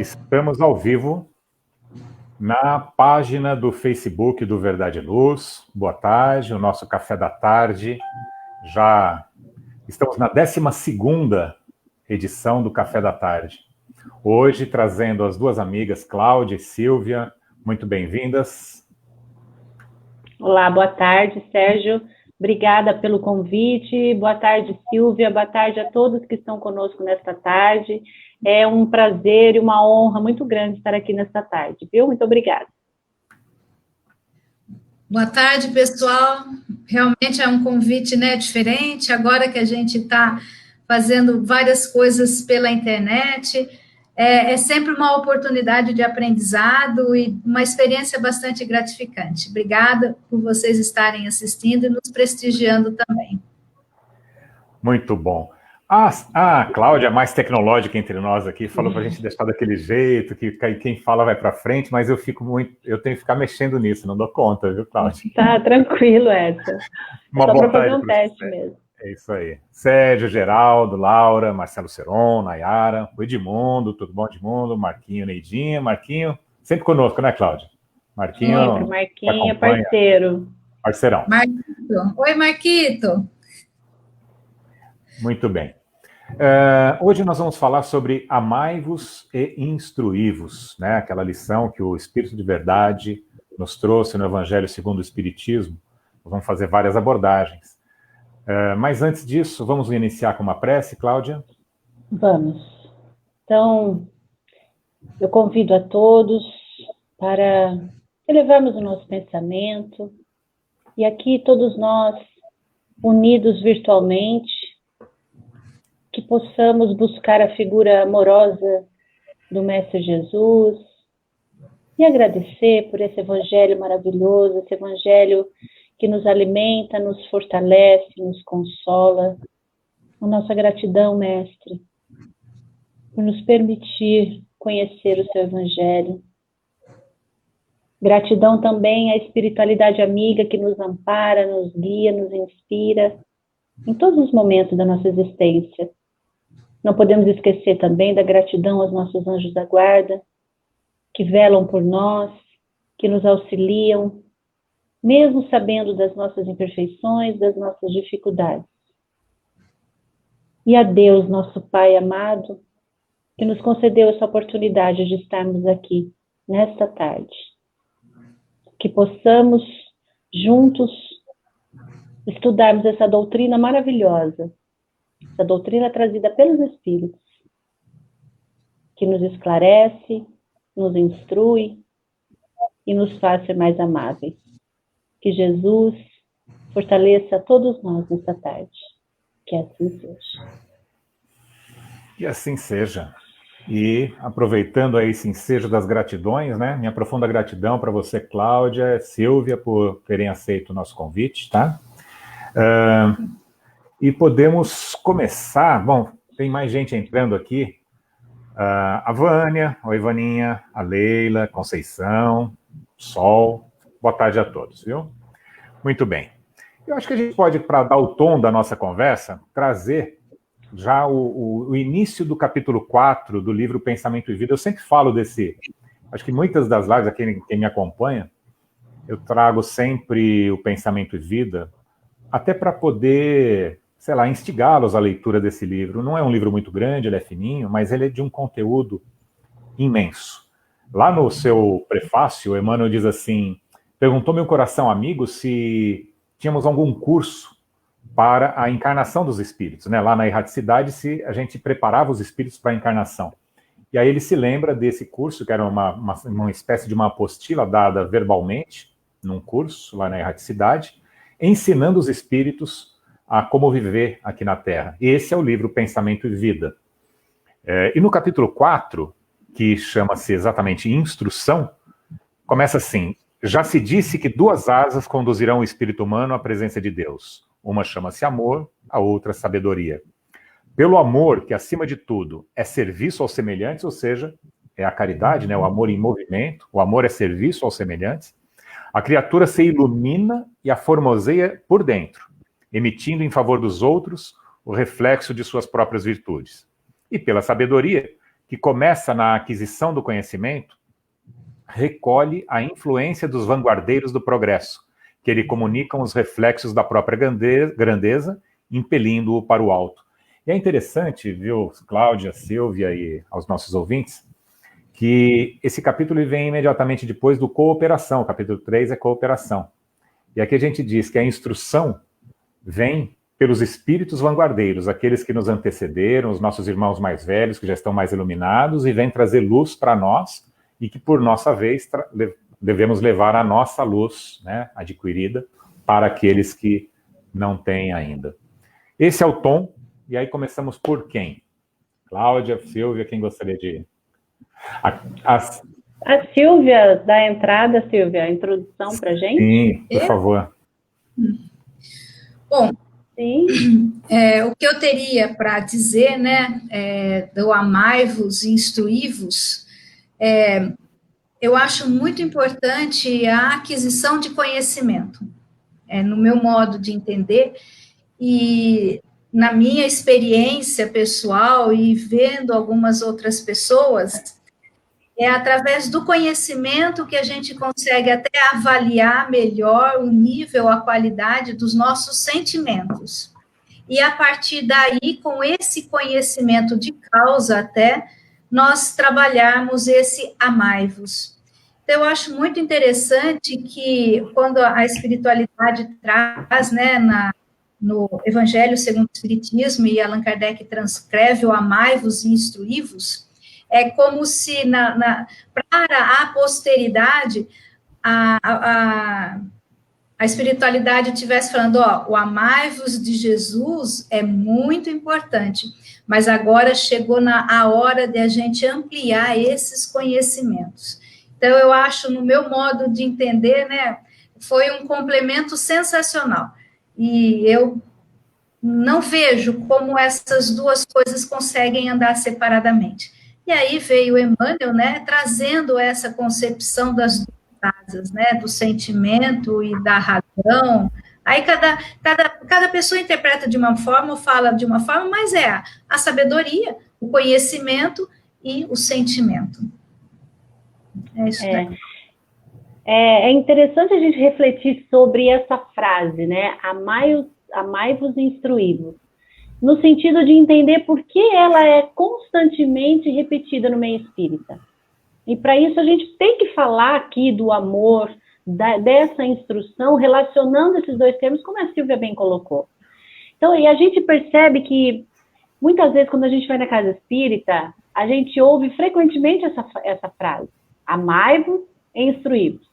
Estamos ao vivo na página do Facebook do Verdade e Luz. Boa tarde, o nosso café da tarde. Já estamos na 12ª edição do Café da Tarde. Hoje trazendo as duas amigas, Cláudia e Silvia. Muito bem-vindas. Olá, boa tarde, Sérgio. Obrigada pelo convite. Boa tarde, Silvia. Boa tarde a todos que estão conosco nesta tarde. É um prazer e uma honra muito grande estar aqui nesta tarde, viu? Muito obrigada. Boa tarde, pessoal. Realmente é um convite, né, diferente. Agora que a gente está fazendo várias coisas pela internet, é sempre uma oportunidade de aprendizado e uma experiência bastante gratificante. Obrigada por vocês estarem assistindo e nos prestigiando também. Muito bom. A Cláudia, mais tecnológica entre nós aqui, falou para a gente deixar daquele jeito, que quem fala vai para frente, mas eu tenho que ficar mexendo nisso, não dou conta, viu, Cláudia? Tá tranquilo, essa. Uma só boa para fazer tarde um teste mesmo. É isso aí. Sérgio, Geraldo, Laura, Marcelo Seron, Nayara, o Edmundo, tudo bom, Edmundo? Marquinho, Neidinha, Marquinho, sempre conosco, né, Cláudia? Marquinho é parceiro. Parceirão. Marquito. Oi, Marquito. Muito bem. Hoje nós vamos falar sobre amai-vos e instruí-vos, né? Aquela lição que o Espírito de Verdade nos trouxe no Evangelho segundo o Espiritismo. Nós vamos fazer várias abordagens. Mas antes disso, vamos iniciar com uma prece, Cláudia? Vamos. Então, eu convido a todos para elevarmos o nosso pensamento e aqui todos nós, unidos virtualmente, que possamos buscar a figura amorosa do Mestre Jesus e agradecer por esse evangelho maravilhoso, esse evangelho que nos alimenta, nos fortalece, nos consola. A nossa gratidão, Mestre, por nos permitir conhecer o seu evangelho. Gratidão também à espiritualidade amiga que nos ampara, nos guia, nos inspira em todos os momentos da nossa existência. Não podemos esquecer também da gratidão aos nossos anjos da guarda, que velam por nós, que nos auxiliam, mesmo sabendo das nossas imperfeições, das nossas dificuldades. E a Deus, nosso Pai amado, que nos concedeu essa oportunidade de estarmos aqui, nesta tarde. Que possamos, juntos, estudarmos essa doutrina maravilhosa, essa doutrina trazida pelos Espíritos, que nos esclarece, nos instrui e nos faz ser mais amáveis. Que Jesus fortaleça a todos nós nesta tarde. Que assim seja. Que assim seja. E aproveitando aí esse ensejo das gratidões, né? Minha profunda gratidão para você, Cláudia, Silvia, por terem aceito o nosso convite, tá? E podemos começar. Bom, tem mais gente entrando aqui. A Vânia, oi Vaninha, a Leila, Conceição, Sol. Boa tarde a todos, viu? Muito bem. Eu acho que a gente pode, para dar o tom da nossa conversa, trazer já o início do capítulo 4 do livro Pensamento e Vida. Eu sempre falo desse... Acho que muitas das lives, quem me acompanha, eu trago sempre o Pensamento e Vida, até para poder, sei lá, instigá-los à leitura desse livro. Não é um livro muito grande, ele é fininho, mas ele é de um conteúdo imenso. Lá no seu prefácio, Emmanuel diz assim: perguntou meu coração amigo se tínhamos algum curso para a encarnação dos espíritos, né? Lá na erraticidade, se a gente preparava os espíritos para a encarnação. E aí ele se lembra desse curso, que era uma espécie de uma apostila dada verbalmente, num curso lá na erraticidade, ensinando os espíritos a como viver aqui na Terra. Esse é o livro Pensamento e Vida. E no capítulo 4, que chama-se exatamente Instrução, começa assim: já se disse que 2 asas conduzirão o espírito humano à presença de Deus. Uma chama-se amor, a outra sabedoria. Pelo amor, que acima de tudo é serviço aos semelhantes, ou seja, é a caridade, né? O amor em movimento, o amor é serviço aos semelhantes, a criatura se ilumina e a formoseia por dentro, emitindo em favor dos outros o reflexo de suas próprias virtudes. E pela sabedoria, que começa na aquisição do conhecimento, recolhe a influência dos vanguardeiros do progresso, que lhe comunicam os reflexos da própria grandeza, impelindo-o para o alto. E é interessante, viu, Cláudia, Silvia e aos nossos ouvintes, que esse capítulo vem imediatamente depois do cooperação. O capítulo 3 é cooperação. E aqui a gente diz que a instrução vem pelos espíritos vanguardeiros, aqueles que nos antecederam, os nossos irmãos mais velhos, que já estão mais iluminados, e vêm trazer luz para nós, e que, por nossa vez, devemos levar a nossa luz, né, adquirida, para aqueles que não têm ainda. Esse é o tom, e aí começamos por quem? Cláudia, Silvia, quem gostaria de... A Silvia dá a entrada, Silvia, a introdução para a gente? Sim, por favor. Bom, sim. O que eu teria para dizer, né, do amai-vos e instruí-vos, eu acho muito importante a aquisição de conhecimento, no meu modo de entender, e na minha experiência pessoal e vendo algumas outras pessoas, é através do conhecimento que a gente consegue até avaliar melhor o nível, a qualidade dos nossos sentimentos. E a partir daí, com esse conhecimento de causa até, nós trabalharmos esse amai-vos. Então, eu acho muito interessante que, quando a espiritualidade traz, né, no Evangelho segundo o Espiritismo, e Allan Kardec transcreve o amai-vos e instruí-vos, é como se, para a posteridade, a espiritualidade estivesse falando, o amai-vos de Jesus é muito importante, mas agora chegou a hora de a gente ampliar esses conhecimentos. Então, eu acho, no meu modo de entender, né, foi um complemento sensacional. E eu não vejo como essas duas coisas conseguem andar separadamente. E aí veio Emmanuel, né, trazendo essa concepção das duas casas, né, do sentimento e da razão. Aí cada pessoa interpreta de uma forma, ou fala de uma forma, mas é a sabedoria, o conhecimento e o sentimento. É isso daí. É interessante a gente refletir sobre essa frase, né? Amai-vos e instruí-vos, no sentido de entender por que ela é constantemente repetida no meio espírita. E para isso a gente tem que falar aqui do amor, dessa instrução, relacionando esses dois termos, como a Silvia bem colocou. Então, e a gente percebe que, muitas vezes, quando a gente vai na casa espírita, a gente ouve frequentemente essa frase, amai-vos e instruí-vos.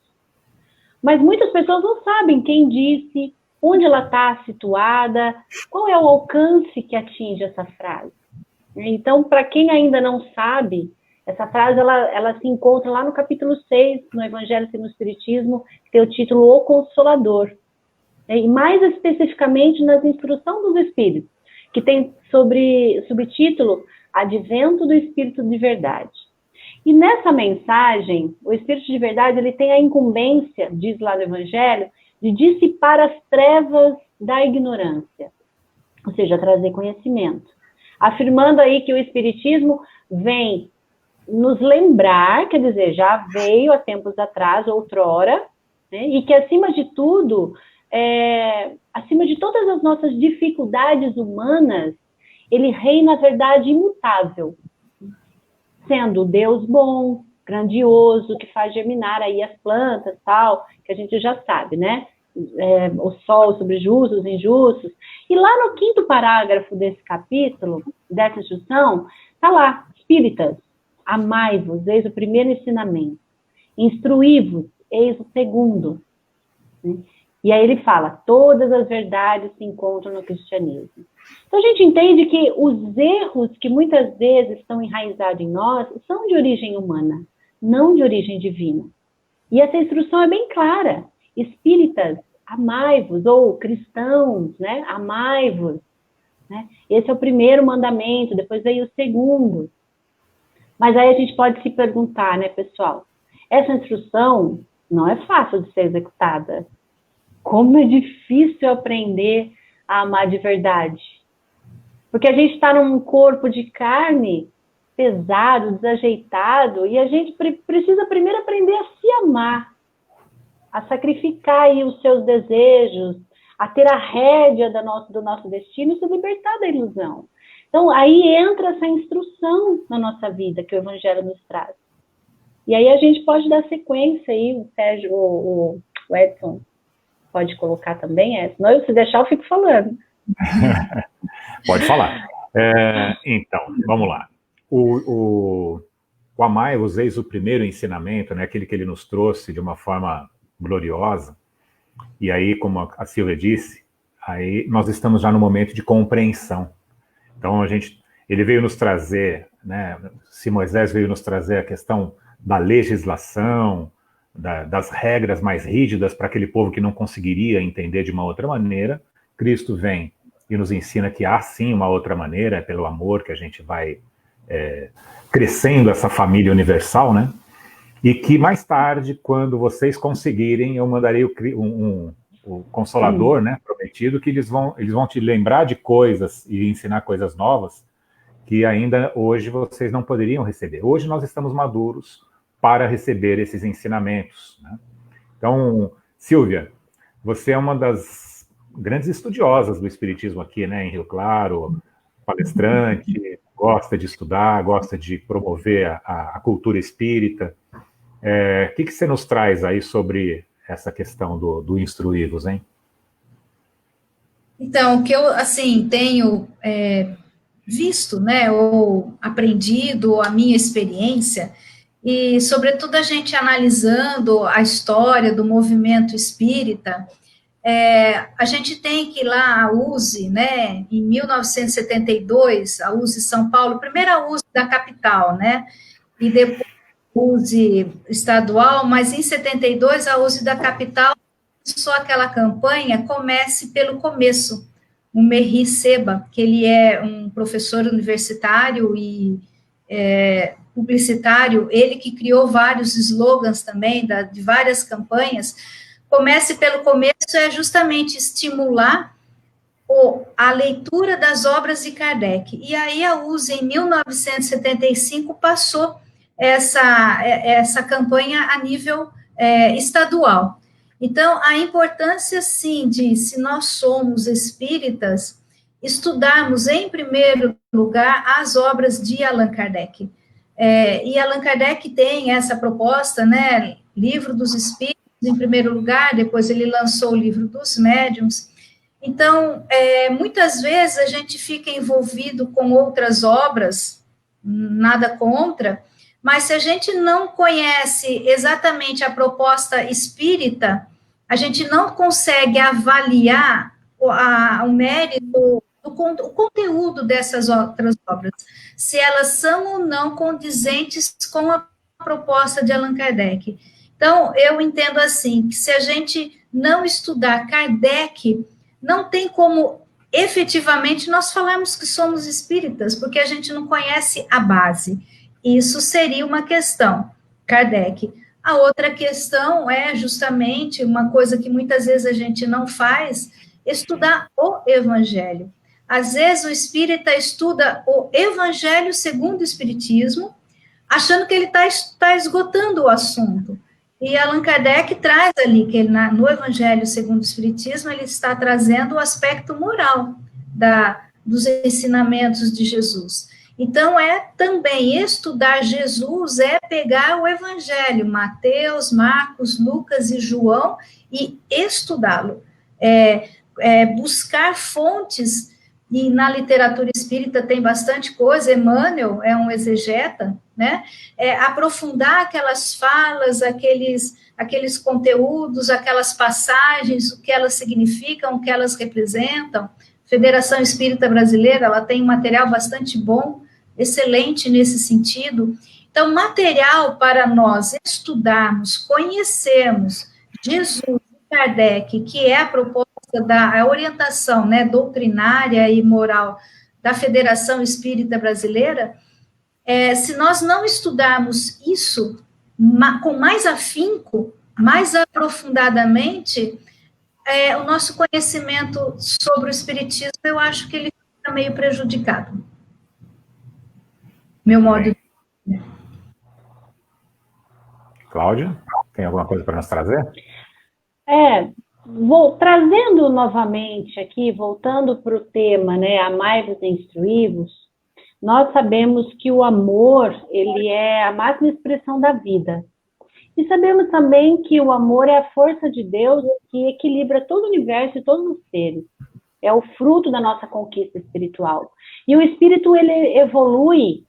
Mas muitas pessoas não sabem quem disse, onde ela está situada, qual é o alcance que atinge essa frase. Então, para quem ainda não sabe, essa frase ela se encontra lá no capítulo 6, no Evangelho segundo o Espiritismo, que tem o título O Consolador. E mais especificamente nas Instruções dos Espíritos, que tem subtítulo Advento do Espírito de Verdade. E nessa mensagem, o Espírito de Verdade ele tem a incumbência, diz lá no Evangelho, de dissipar as trevas da ignorância, ou seja, trazer conhecimento. Afirmando aí que o Espiritismo vem nos lembrar, quer dizer, já veio há tempos atrás, outrora, né, e que acima de tudo, acima de todas as nossas dificuldades humanas, ele reina a verdade imutável, sendo Deus bom, grandioso, que faz germinar aí as plantas, tal, que a gente já sabe, né? O sol sobre justos e injustos. E lá no 5º parágrafo desse capítulo, dessa instrução, está lá, espíritas, amai-vos, eis o primeiro ensinamento. Instruí-vos, eis o segundo. E aí ele fala, todas as verdades se encontram no cristianismo. Então a gente entende que os erros que muitas vezes estão enraizados em nós são de origem humana, não de origem divina. E essa instrução é bem clara. Espíritas, amai-vos, ou cristãos, né, amai-vos. Né? Esse é o primeiro mandamento, depois veio o segundo. Mas aí a gente pode se perguntar, né, pessoal, essa instrução não é fácil de ser executada. Como é difícil aprender a amar de verdade. Porque a gente está num corpo de carne pesado, desajeitado, e a gente precisa primeiro aprender a se amar, a sacrificar aí os seus desejos, a ter a rédea do nosso destino e se libertar da ilusão. Então, aí entra essa instrução na nossa vida que o Evangelho nos traz. E aí a gente pode dar sequência aí, o Sérgio, o Edson pode colocar também, senão se deixar eu fico falando. Pode falar. Então, vamos lá. O Amai-vos eis o primeiro ensinamento, né, aquele que ele nos trouxe de uma forma gloriosa, e aí, como a Silvia disse, aí nós estamos já no momento de compreensão. Então, ele veio nos trazer, né, se Moisés veio nos trazer a questão da legislação, das regras mais rígidas para aquele povo que não conseguiria entender de uma outra maneira, Cristo vem e nos ensina que há sim uma outra maneira, é pelo amor que a gente vai crescendo essa família universal, né? E que mais tarde, quando vocês conseguirem, eu mandarei o Consolador, né, prometido, que eles vão te lembrar de coisas e ensinar coisas novas que ainda hoje vocês não poderiam receber. Hoje nós estamos maduros para receber esses ensinamentos, né? Então, Silvia, você é uma das grandes estudiosas do Espiritismo aqui, né, em Rio Claro, palestrante, gosta de estudar, gosta de promover a cultura espírita. O que você nos traz aí sobre essa questão do instruí-vos, hein? Então, o que eu, assim, tenho visto, né, ou aprendido, a minha experiência, e, sobretudo, a gente analisando a história do movimento espírita, a gente tem que lá a USE, né, em 1972, a USE São Paulo, primeiro a USE da capital, né, e depois a USE estadual, mas em 72 a USE da capital começou aquela campanha Comece pelo Começo, o Merri Seba, que ele é um professor universitário e publicitário, ele que criou vários slogans também, de várias campanhas. Comece pelo Começo é justamente estimular a leitura das obras de Kardec. E aí a USE, em 1975, passou essa campanha a nível estadual. Então, a importância, sim, se nós somos espíritas, estudarmos, em primeiro lugar, as obras de Allan Kardec. E Allan Kardec tem essa proposta, né, Livro dos Espíritos, em primeiro lugar, depois ele lançou o Livro dos Médiuns. Então, muitas vezes a gente fica envolvido com outras obras, nada contra, mas se a gente não conhece exatamente a proposta espírita, a gente não consegue avaliar o mérito, o conteúdo dessas outras obras, se elas são ou não condizentes com a proposta de Allan Kardec. Então, eu entendo assim, que se a gente não estudar Kardec, não tem como efetivamente nós falarmos que somos espíritas, porque a gente não conhece a base. Isso seria uma questão, Kardec. A outra questão é justamente uma coisa que muitas vezes a gente não faz, estudar o Evangelho. Às vezes o espírita estuda o Evangelho segundo o Espiritismo, achando que ele está esgotando o assunto. E Allan Kardec traz ali, que ele, no Evangelho segundo o Espiritismo, ele está trazendo o aspecto moral dos ensinamentos de Jesus. Então, também estudar Jesus, pegar o Evangelho, Mateus, Marcos, Lucas e João, e estudá-lo. Buscar fontes, e na literatura espírita tem bastante coisa, Emmanuel é um exegeta, né? Aprofundar aquelas falas, aqueles conteúdos, aquelas passagens, o que elas significam, o que elas representam. Federação Espírita Brasileira, ela tem um material bastante bom, excelente nesse sentido. Então, material para nós estudarmos, conhecermos Jesus e Kardec, que é a proposta da orientação, né, doutrinária e moral da Federação Espírita Brasileira, se nós não estudarmos isso com mais afinco, mais aprofundadamente, o nosso conhecimento sobre o Espiritismo, eu acho que ele fica meio prejudicado. meu modo. Cláudia, tem alguma coisa para nos trazer? Trazendo novamente aqui, voltando para o tema, né, amai-vos e instruí-vos, nós sabemos que o amor, ele é a máxima expressão da vida. E sabemos também que o amor é a força de Deus que equilibra todo o universo e todos os seres. É o fruto da nossa conquista espiritual. E o espírito, ele evolui,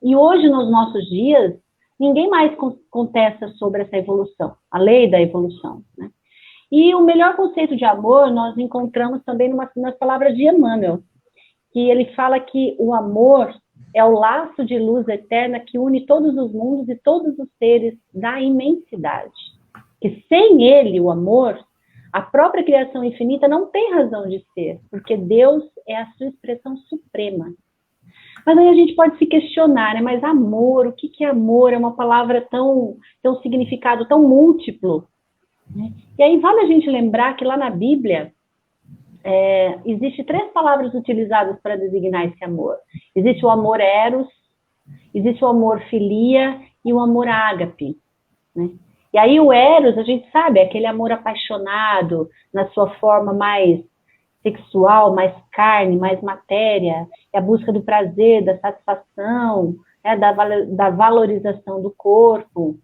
e hoje, nos nossos dias, ninguém mais contesta sobre essa evolução, a lei da evolução, né? E o melhor conceito de amor nós encontramos também nas palavras de Emmanuel, que ele fala que o amor é o laço de luz eterna que une todos os mundos e todos os seres da imensidade. Que sem ele, o amor, a própria criação infinita não tem razão de ser, porque Deus é a sua expressão suprema. Mas aí a gente pode se questionar, né? Mas amor, o que é amor? É uma palavra tão significado tão múltiplo, né? E aí vale a gente lembrar que lá na Bíblia, existe 3 palavras utilizadas para designar esse amor. Existe o amor eros, existe o amor filia e o amor ágape, né? E aí o eros, a gente sabe, é aquele amor apaixonado, na sua forma mais sexual, mais carne, mais matéria, é a busca do prazer, da satisfação, né, da valorização do corpo.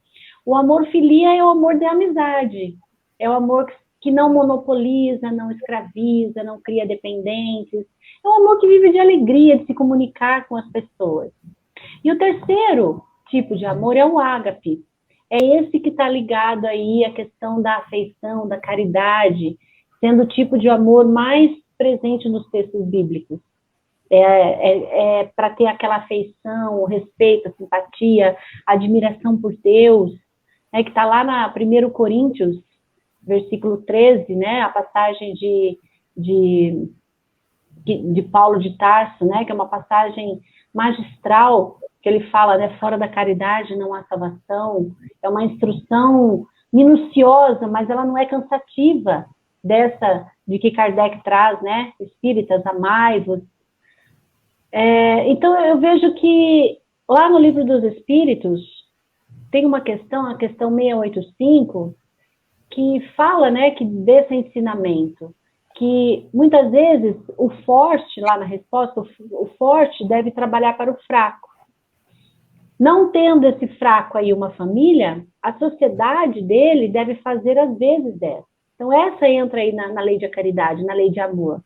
O amor filia é o amor de amizade, é o amor que não monopoliza, não escraviza, não cria dependentes, é um amor que vive de alegria, de se comunicar com as pessoas. E o terceiro tipo de amor é o ágape, é esse que está ligado aí à questão da afeição, da caridade, sendo o tipo de amor mais presente nos textos bíblicos. Para ter aquela afeição, o respeito, a simpatia, a admiração por Deus, né, que está lá na 1 Coríntios, versículo 13, né, a passagem de Paulo de Tarso, né, que é uma passagem magistral, que ele fala, né, fora da caridade não há salvação. É uma instrução minuciosa, mas ela não é cansativa, dessa de que Kardec traz, né, espíritas, amai-vos. Então eu vejo que lá no Livro dos Espíritos tem uma questão, a questão 685, que fala, né, que desse ensinamento, que muitas vezes o forte, lá na resposta, o forte deve trabalhar para o fraco. Não tendo esse fraco aí uma família, a sociedade dele deve fazer as vezes dessa. Então essa entra aí na lei de caridade, na lei de amor.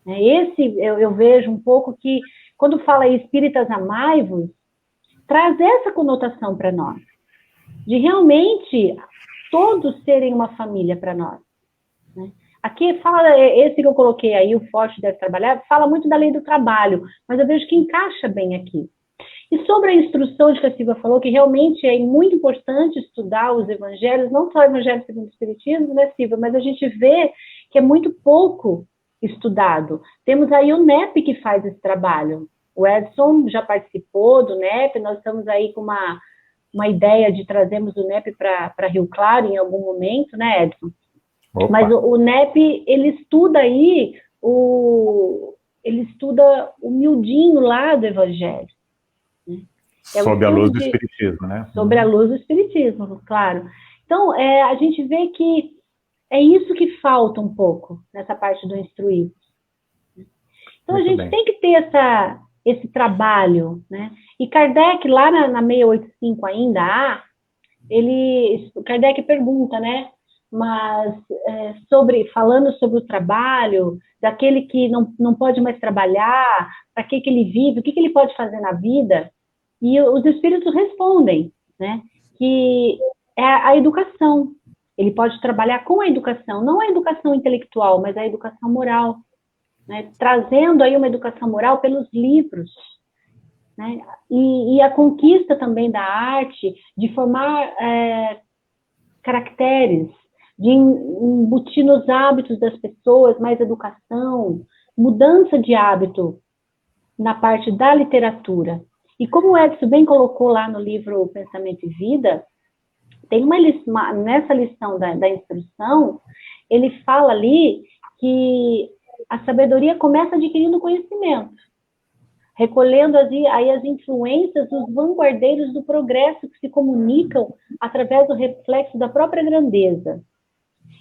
Eu vejo um pouco que, quando fala aí espíritas amai-vos, traz essa conotação para nós, de realmente todos serem uma família para nós, né? Aqui fala, esse que eu coloquei aí, o forte deve trabalhar, fala muito da lei do trabalho, mas eu vejo que encaixa bem aqui. E sobre a instrução de que a Silvia falou, que realmente é muito importante estudar os evangelhos, não só o evangelho segundo o Espiritismo, né, Silvia, mas a gente vê que é muito pouco estudado. Temos aí o NEP que faz esse trabalho. O Edson já participou do NEP, nós estamos aí com uma ideia de trazermos o NEP para Rio Claro em algum momento, né, Edson? Opa. Mas o NEP, ele estuda aí, ele estuda o miudinho lá do Evangelho. Né? Sob a luz do Espiritismo, né? Sobre a luz do Espiritismo, claro. Então, a gente vê que é isso que falta um pouco nessa parte do instruir. Então, muito a gente bem. Tem que ter esse trabalho, né? E Kardec, lá na 685 ainda, Kardec pergunta, né? Mas falando sobre o trabalho, daquele que não pode mais trabalhar, para que ele vive, o que ele pode fazer na vida, e os espíritos respondem, né, que é a educação. Ele pode trabalhar com a educação, não a educação intelectual, mas a educação moral, né, trazendo aí uma educação moral pelos livros, né, e a conquista também da arte, de formar caracteres, de embutir nos hábitos das pessoas mais educação, mudança de hábito na parte da literatura. E como o Edson bem colocou lá no livro Pensamento e Vida, tem nessa lição da instrução, ele fala ali que a sabedoria começa adquirindo conhecimento. recolhendo aí as influências dos vanguardeiros do progresso que se comunicam através do reflexo da própria grandeza.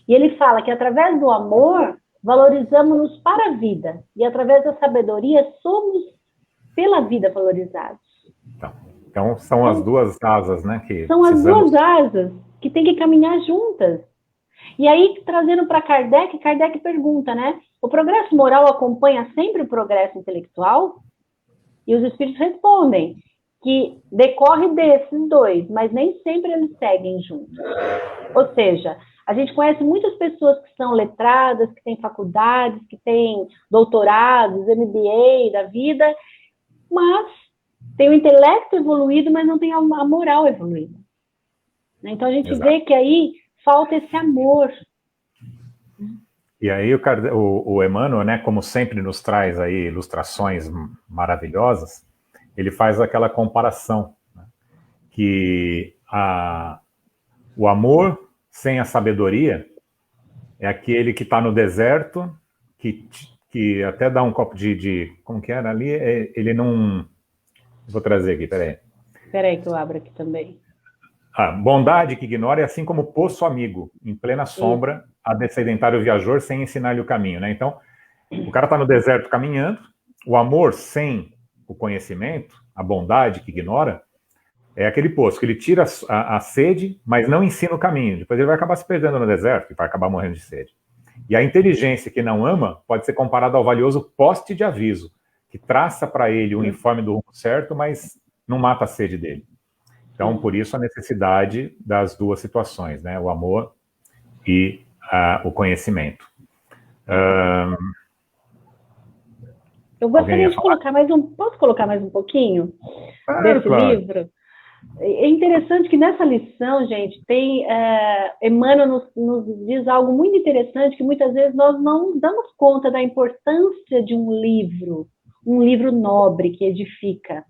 E ele fala que através do amor, valorizamos-nos para a vida, e através da sabedoria, somos pela vida valorizados. Então são as duas asas, né? Que são as duas asas que têm que caminhar juntas. E aí, trazendo para Kardec, Kardec pergunta, né? O progresso moral acompanha sempre o progresso intelectual? E os espíritos respondem que decorre desses dois, mas nem sempre eles seguem juntos. Ou seja, a gente conhece muitas pessoas que são letradas, que têm faculdades, que têm doutorados, MBA da vida, mas tem o intelecto evoluído, mas não tem a moral evoluída. Então a gente vê que aí falta esse amor. E aí o Emmanuel, né, como sempre nos traz aí ilustrações maravilhosas, ele faz aquela comparação, né, que o amor sem a sabedoria é aquele que está no deserto, que até dá um copo como que era ali, ele não... Vou trazer aqui, peraí. Peraí que eu abro aqui também. A bondade que ignora é assim como o poço amigo, em plena sombra, a descedentário viajor sem ensinar-lhe o caminho, né? Então, o cara está no deserto caminhando, o amor sem o conhecimento, a bondade que ignora, é aquele poço que ele tira a sede, mas não ensina o caminho. Depois ele vai acabar se perdendo no deserto e vai acabar morrendo de sede. E a inteligência que não ama pode ser comparada ao valioso poste de aviso, que traça para ele o uniforme do rumo certo, mas não mata a sede dele. Então, por isso a necessidade das duas situações, né? O amor e o conhecimento. Eu gostaria de colocar posso colocar mais um pouquinho desse livro? É interessante que nessa lição, gente, tem Emmanuel nos diz algo muito interessante, que muitas vezes nós não damos conta da importância de um livro nobre que edifica.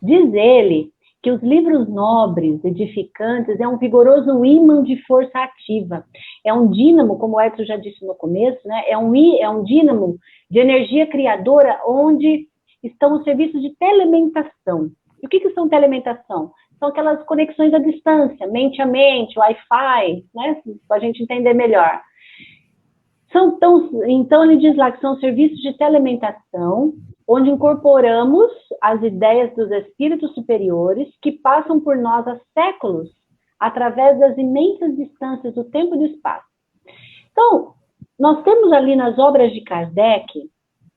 Diz ele que os livros nobres, edificantes, é um vigoroso ímã de força ativa. É um dínamo, como o Edson já disse no começo, né? É um dínamo de energia criadora onde estão os serviços de telementação. E o que são telementação? São aquelas conexões à distância, mente a mente, Wi-Fi, né? Para a gente entender melhor. Então, ele diz lá que são serviços de telementação, onde incorporamos as ideias dos espíritos superiores que passam por nós há séculos, através das imensas distâncias do tempo e do espaço. Então, nós temos ali nas obras de Kardec,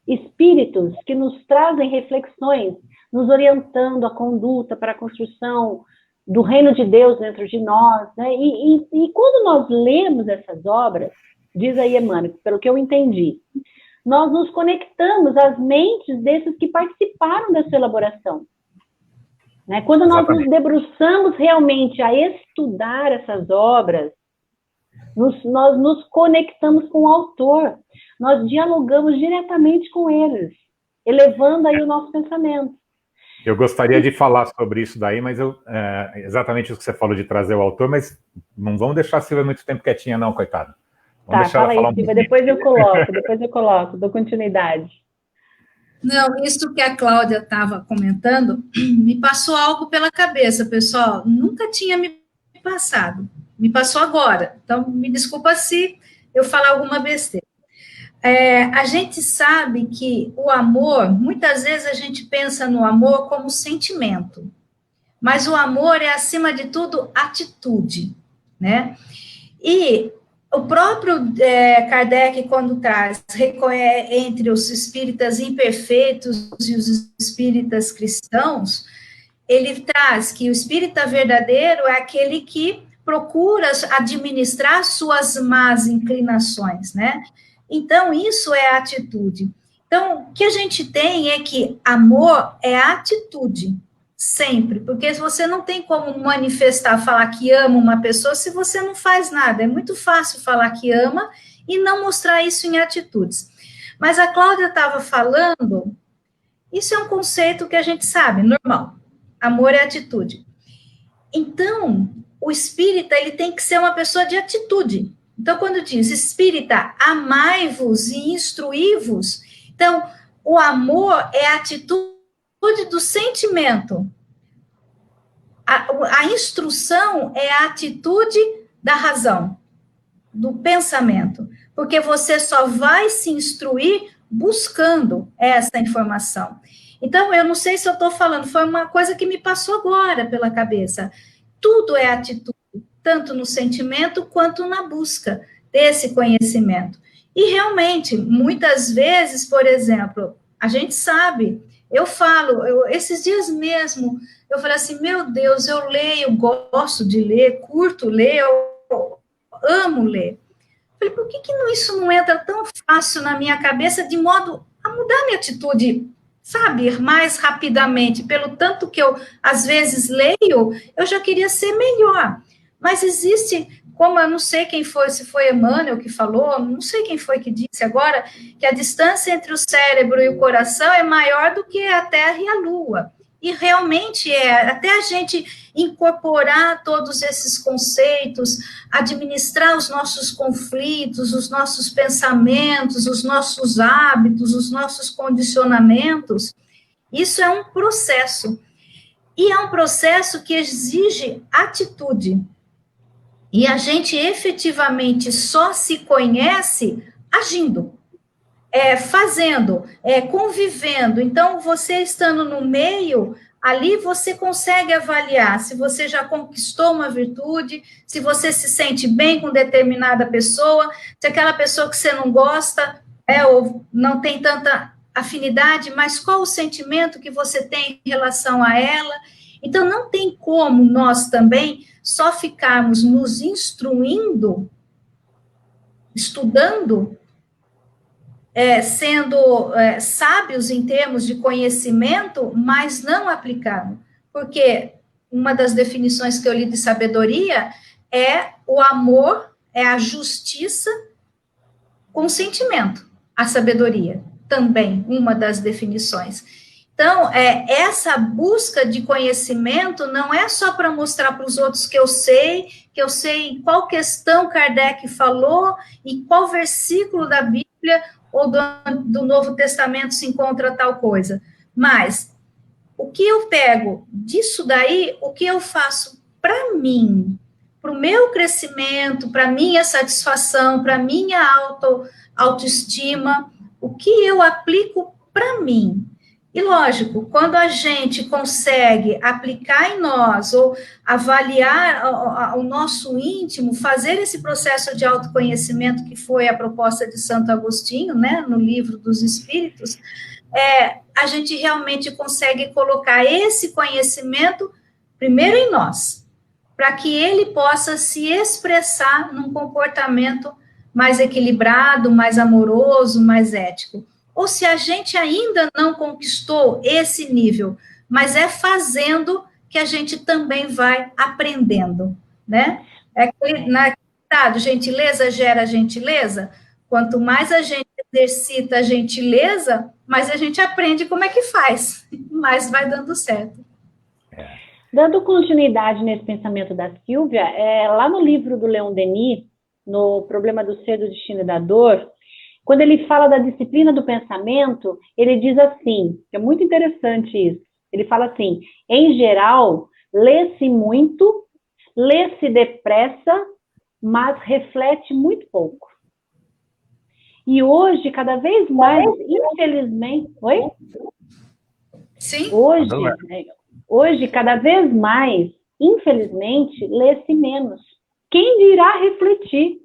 espíritos que nos trazem reflexões, nos orientando a conduta para a construção do reino de Deus dentro de nós, né? E quando nós lemos essas obras, diz aí Emmanuel, pelo que eu entendi, nós nos conectamos às mentes desses que participaram dessa elaboração. Né? Quando nós nos debruçamos realmente a estudar essas obras, nós nos conectamos com o autor, nós dialogamos diretamente com eles, elevando aí o nosso pensamento. Eu gostaria de falar sobre isso daí, mas exatamente isso que você falou de trazer o autor, mas não vamos deixar a Silvia muito tempo quietinha não, coitada. Tá, fala aí, Silvia, depois eu coloco, dou continuidade. Não, isso que a Cláudia estava comentando, me passou algo pela cabeça, pessoal, nunca tinha me passado, me passou agora, então me desculpa se eu falar alguma besteira. A gente sabe que o amor, muitas vezes a gente pensa no amor como sentimento, mas o amor é, acima de tudo, atitude, né? E o próprio Kardec, quando traz, entre os espíritas imperfeitos e os espíritas cristãos, ele traz que o espírita verdadeiro é aquele que procura administrar suas más inclinações, né? Então, isso é a atitude. Então, o que a gente tem é que amor é atitude, sempre, porque você não tem como manifestar, falar que ama uma pessoa se você não faz nada. É muito fácil falar que ama e não mostrar isso em atitudes. Mas a Cláudia estava falando, isso é um conceito que a gente sabe, normal. Amor é atitude. Então, o espírita, ele tem que ser uma pessoa de atitude. Então, quando diz espírita, amai-vos e instruí-vos, então, o amor é a atitude atitude do sentimento. A instrução é a atitude da razão, do pensamento, porque você só vai se instruir buscando essa informação. Então, eu não sei se eu estou falando, foi uma coisa que me passou agora pela cabeça. Tudo é atitude, tanto no sentimento quanto na busca desse conhecimento. E realmente, muitas vezes, por exemplo, a gente sabe, eu falo, esses dias mesmo, eu falei assim, meu Deus, eu leio, gosto de ler, curto ler, eu amo ler. Eu falei, por que isso não entra tão fácil na minha cabeça, de modo a mudar minha atitude, sabe, mais rapidamente? Pelo tanto que eu, às vezes, leio, eu já queria ser melhor. Mas existe, como eu não sei quem foi, se foi Emmanuel que falou, não sei quem foi que disse agora, que a distância entre o cérebro e o coração é maior do que a Terra e a Lua. E realmente até a gente incorporar todos esses conceitos, administrar os nossos conflitos, os nossos pensamentos, os nossos hábitos, os nossos condicionamentos, isso é um processo. E é um processo que exige atitude. E a gente efetivamente só se conhece agindo, fazendo, convivendo. Então, você estando no meio, ali você consegue avaliar se você já conquistou uma virtude, se você se sente bem com determinada pessoa, se aquela pessoa que você não gosta, ou não tem tanta afinidade, mas qual o sentimento que você tem em relação a ela. Então, não tem como nós também só ficarmos nos instruindo, estudando, sendo sábios em termos de conhecimento, mas não aplicando. Porque uma das definições que eu li de sabedoria é o amor, é a justiça com sentimento. A sabedoria também, uma das definições. Então, essa busca de conhecimento não é só para mostrar para os outros que eu sei qual questão Kardec falou e qual versículo da Bíblia ou do Novo Testamento se encontra tal coisa. Mas, o que eu pego disso daí, o que eu faço para mim, para o meu crescimento, para a minha satisfação, para a minha autoestima, o que eu aplico para mim. E, lógico, quando a gente consegue aplicar em nós, ou avaliar o nosso íntimo, fazer esse processo de autoconhecimento, que foi a proposta de Santo Agostinho, né, no Livro dos Espíritos, a gente realmente consegue colocar esse conhecimento primeiro em nós, para que ele possa se expressar num comportamento mais equilibrado, mais amoroso, mais ético. Ou se a gente ainda não conquistou esse nível, mas fazendo que a gente também vai aprendendo, né? Gentileza gera gentileza. Quanto mais a gente exercita a gentileza, mais a gente aprende como é que faz, mais vai dando certo. Dando continuidade nesse pensamento da Silvia, lá no livro do Leon Denis, no Problema do Ser, do Destino e da Dor, quando ele fala da disciplina do pensamento, ele diz assim, que é muito interessante isso, ele fala assim, em geral, lê-se muito, lê-se depressa, mas reflete muito pouco. E hoje, cada vez mais, infelizmente... Oi? Sim. Hoje, cada vez mais, infelizmente, lê-se menos. Quem dirá refletir?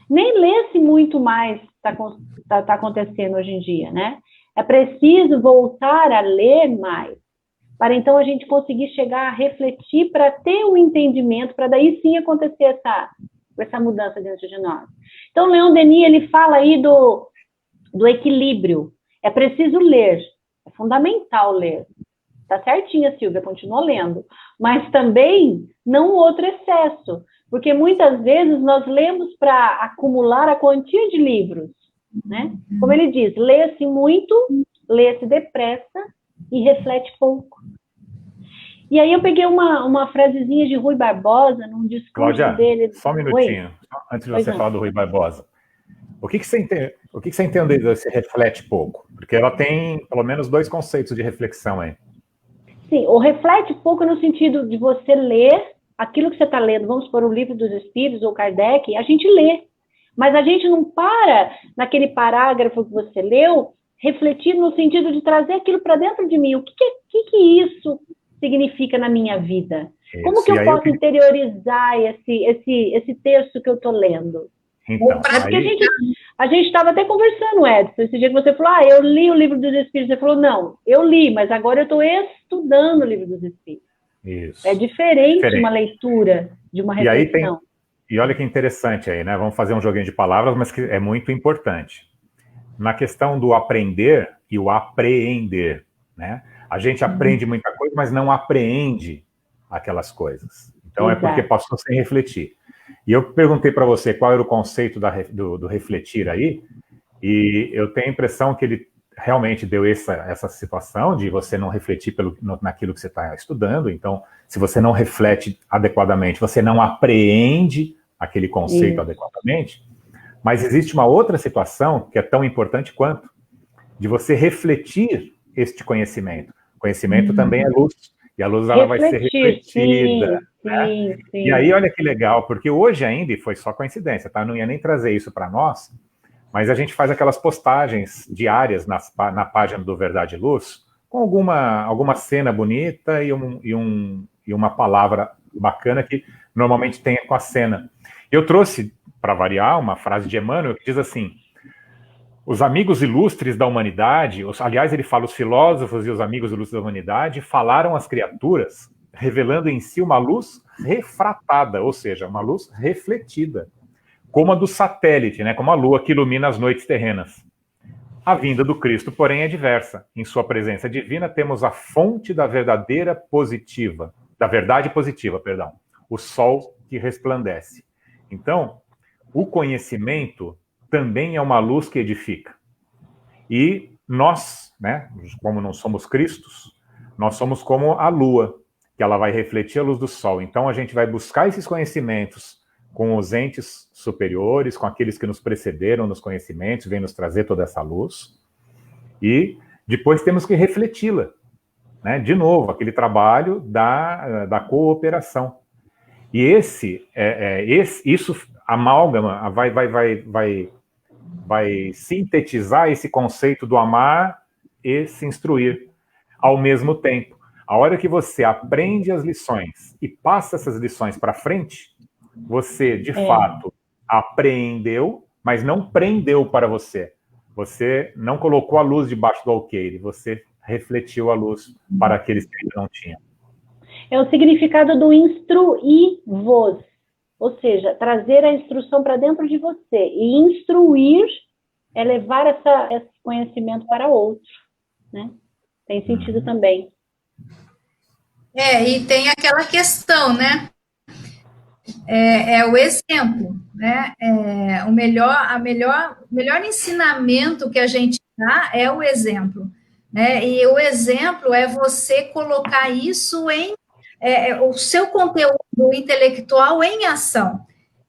Nem lê-se muito mais está acontecendo hoje em dia, né? É preciso voltar a ler mais, para então a gente conseguir chegar a refletir, para ter um entendimento, para daí sim acontecer essa mudança dentro de nós. Então, Leon Denis, ele fala aí do equilíbrio. É preciso ler, é fundamental ler. Tá certinha, Silvia, continua lendo. Mas também não outro excesso, porque muitas vezes nós lemos para acumular a quantia de livros, né? Como ele diz, lê-se muito, lê-se depressa e reflete pouco. E aí eu peguei uma frasezinha de Rui Barbosa, num discurso Cláudia, dele... só um minutinho, antes de você falar do Rui Barbosa. O que você entende desse reflete pouco? Porque ela tem, pelo menos, 2 conceitos de reflexão aí. Sim, ou reflete pouco no sentido de você ler aquilo que você está lendo, vamos supor, o Livro dos Espíritos ou Kardec, a gente lê, mas a gente não para naquele parágrafo que você leu, refletir no sentido de trazer aquilo para dentro de mim. O que isso significa na minha vida? Como que eu posso interiorizar esse texto que eu estou lendo? Então, porque a gente estava até conversando, Edson, esse dia que você falou, eu li o Livro dos Espíritos. Você falou, não, eu li, mas agora eu estou estudando o Livro dos Espíritos. Isso. É diferente uma leitura de uma reflexão. E olha que interessante aí, né? Vamos fazer um joguinho de palavras, mas que é muito importante. Na questão do aprender e o apreender, né? A gente aprende muita coisa, mas não apreende aquelas coisas. Então, é porque passou sem refletir. E eu perguntei para você qual era o conceito do refletir aí, e eu tenho a impressão que ele realmente deu essa situação de você não refletir naquilo que você está estudando. Então, se você não reflete adequadamente, você não apreende aquele conceito adequadamente. Mas existe uma outra situação que é tão importante quanto, de você refletir este conhecimento. O conhecimento também é luz, e a luz ela vai ser refletida. Sim. E aí, olha que legal, porque hoje ainda, e foi só coincidência, tá? Eu não ia nem trazer isso para nós, mas a gente faz aquelas postagens diárias na página do Verdade e Luz, com alguma cena bonita e uma palavra bacana que normalmente tem com a cena. Eu trouxe, para variar, uma frase de Emmanuel que diz assim: os amigos ilustres da humanidade, aliás, ele fala, os filósofos e os amigos ilustres da humanidade falaram às criaturas, revelando em si uma luz refratada, ou seja, uma luz refletida, como a do satélite, né, como a lua que ilumina as noites terrenas. A vinda do Cristo, porém, é diversa. Em sua presença divina, temos a fonte da verdade positiva, o sol que resplandece. Então, o conhecimento também é uma luz que edifica. E nós, né, como não somos Cristos, nós somos como a lua, que ela vai refletir a luz do sol. Então, a gente vai buscar esses conhecimentos com os entes superiores, com aqueles que nos precederam nos conhecimentos, vêm nos trazer toda essa luz, e depois temos que refleti-la, né? De novo, aquele trabalho da cooperação. E isso amálgama, vai sintetizar esse conceito do amar e se instruir ao mesmo tempo. A hora que você aprende as lições e passa essas lições para frente, você, de fato, apreendeu, mas não prendeu para você. Você não colocou a luz debaixo do alqueire, você refletiu a luz para aqueles que ainda não tinham. É o significado do instruir-vos, ou seja, trazer a instrução para dentro de você. E instruir é levar esse conhecimento para outro, né? Tem sentido também. E tem aquela questão, né? É o exemplo, né? O melhor ensinamento que a gente dá é o exemplo, né? E o exemplo é você colocar isso em o seu conteúdo intelectual em ação.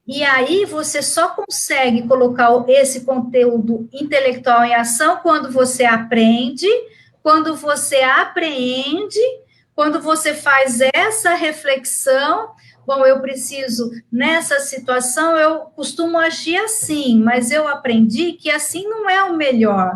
E aí você só consegue colocar esse conteúdo intelectual em ação quando você aprende, quando você apreende, quando você faz essa reflexão. Bom, eu preciso, nessa situação, eu costumo agir assim, mas eu aprendi que assim não é o melhor.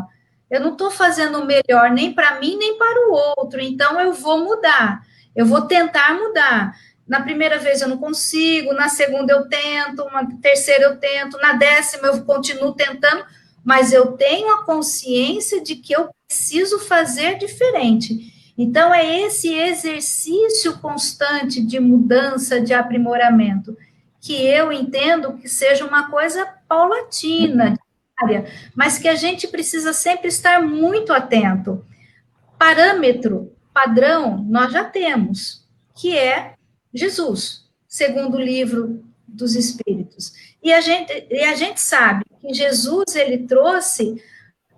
Eu não estou fazendo o melhor nem para mim, nem para o outro, então eu vou mudar, eu vou tentar mudar. Na primeira vez eu não consigo, na segunda eu tento, na terceira eu tento, na 10ª eu continuo tentando, mas eu tenho a consciência de que eu preciso fazer diferente. Então, é esse exercício constante de mudança, de aprimoramento, que eu entendo que seja uma coisa paulatina, diária, mas que a gente precisa sempre estar muito atento. Parâmetro, padrão, nós já temos, que é Jesus, segundo o Livro dos Espíritos. E a gente sabe que Jesus, ele trouxe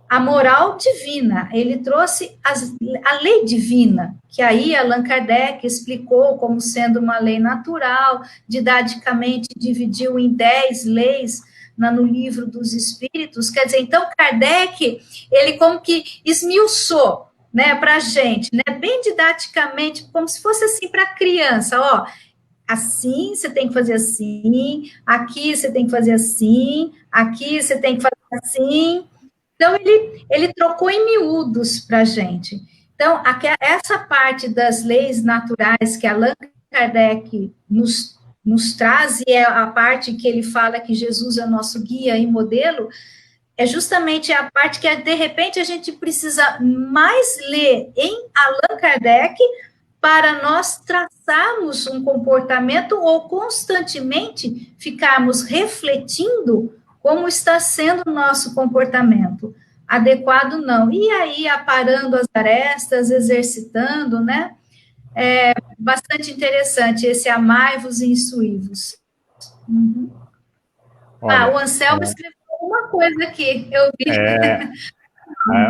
a moral divina, ele trouxe a lei divina, que aí Allan Kardec explicou como sendo uma lei natural, didaticamente dividiu em 10 leis no Livro dos Espíritos. Quer dizer, então Kardec, ele como que esmiuçou, né, para a gente, né, bem didaticamente, como se fosse assim para criança, ó, assim você tem que fazer assim, aqui você tem que fazer assim, aqui você tem que fazer assim. Então, ele trocou em miúdos para a gente. Então, essa parte das leis naturais que Allan Kardec nos traz, e é a parte que ele fala que Jesus é nosso guia e modelo, é justamente a parte que, de repente, a gente precisa mais ler em Allan Kardec para nós traçarmos um comportamento ou constantemente ficarmos refletindo como está sendo o nosso comportamento. Adequado, não. E aí, aparando as arestas, exercitando, né? É bastante interessante esse amai-vos e instruí-vos. Uhum. Olha, o Anselmo escreveu uma coisa aqui, eu vi.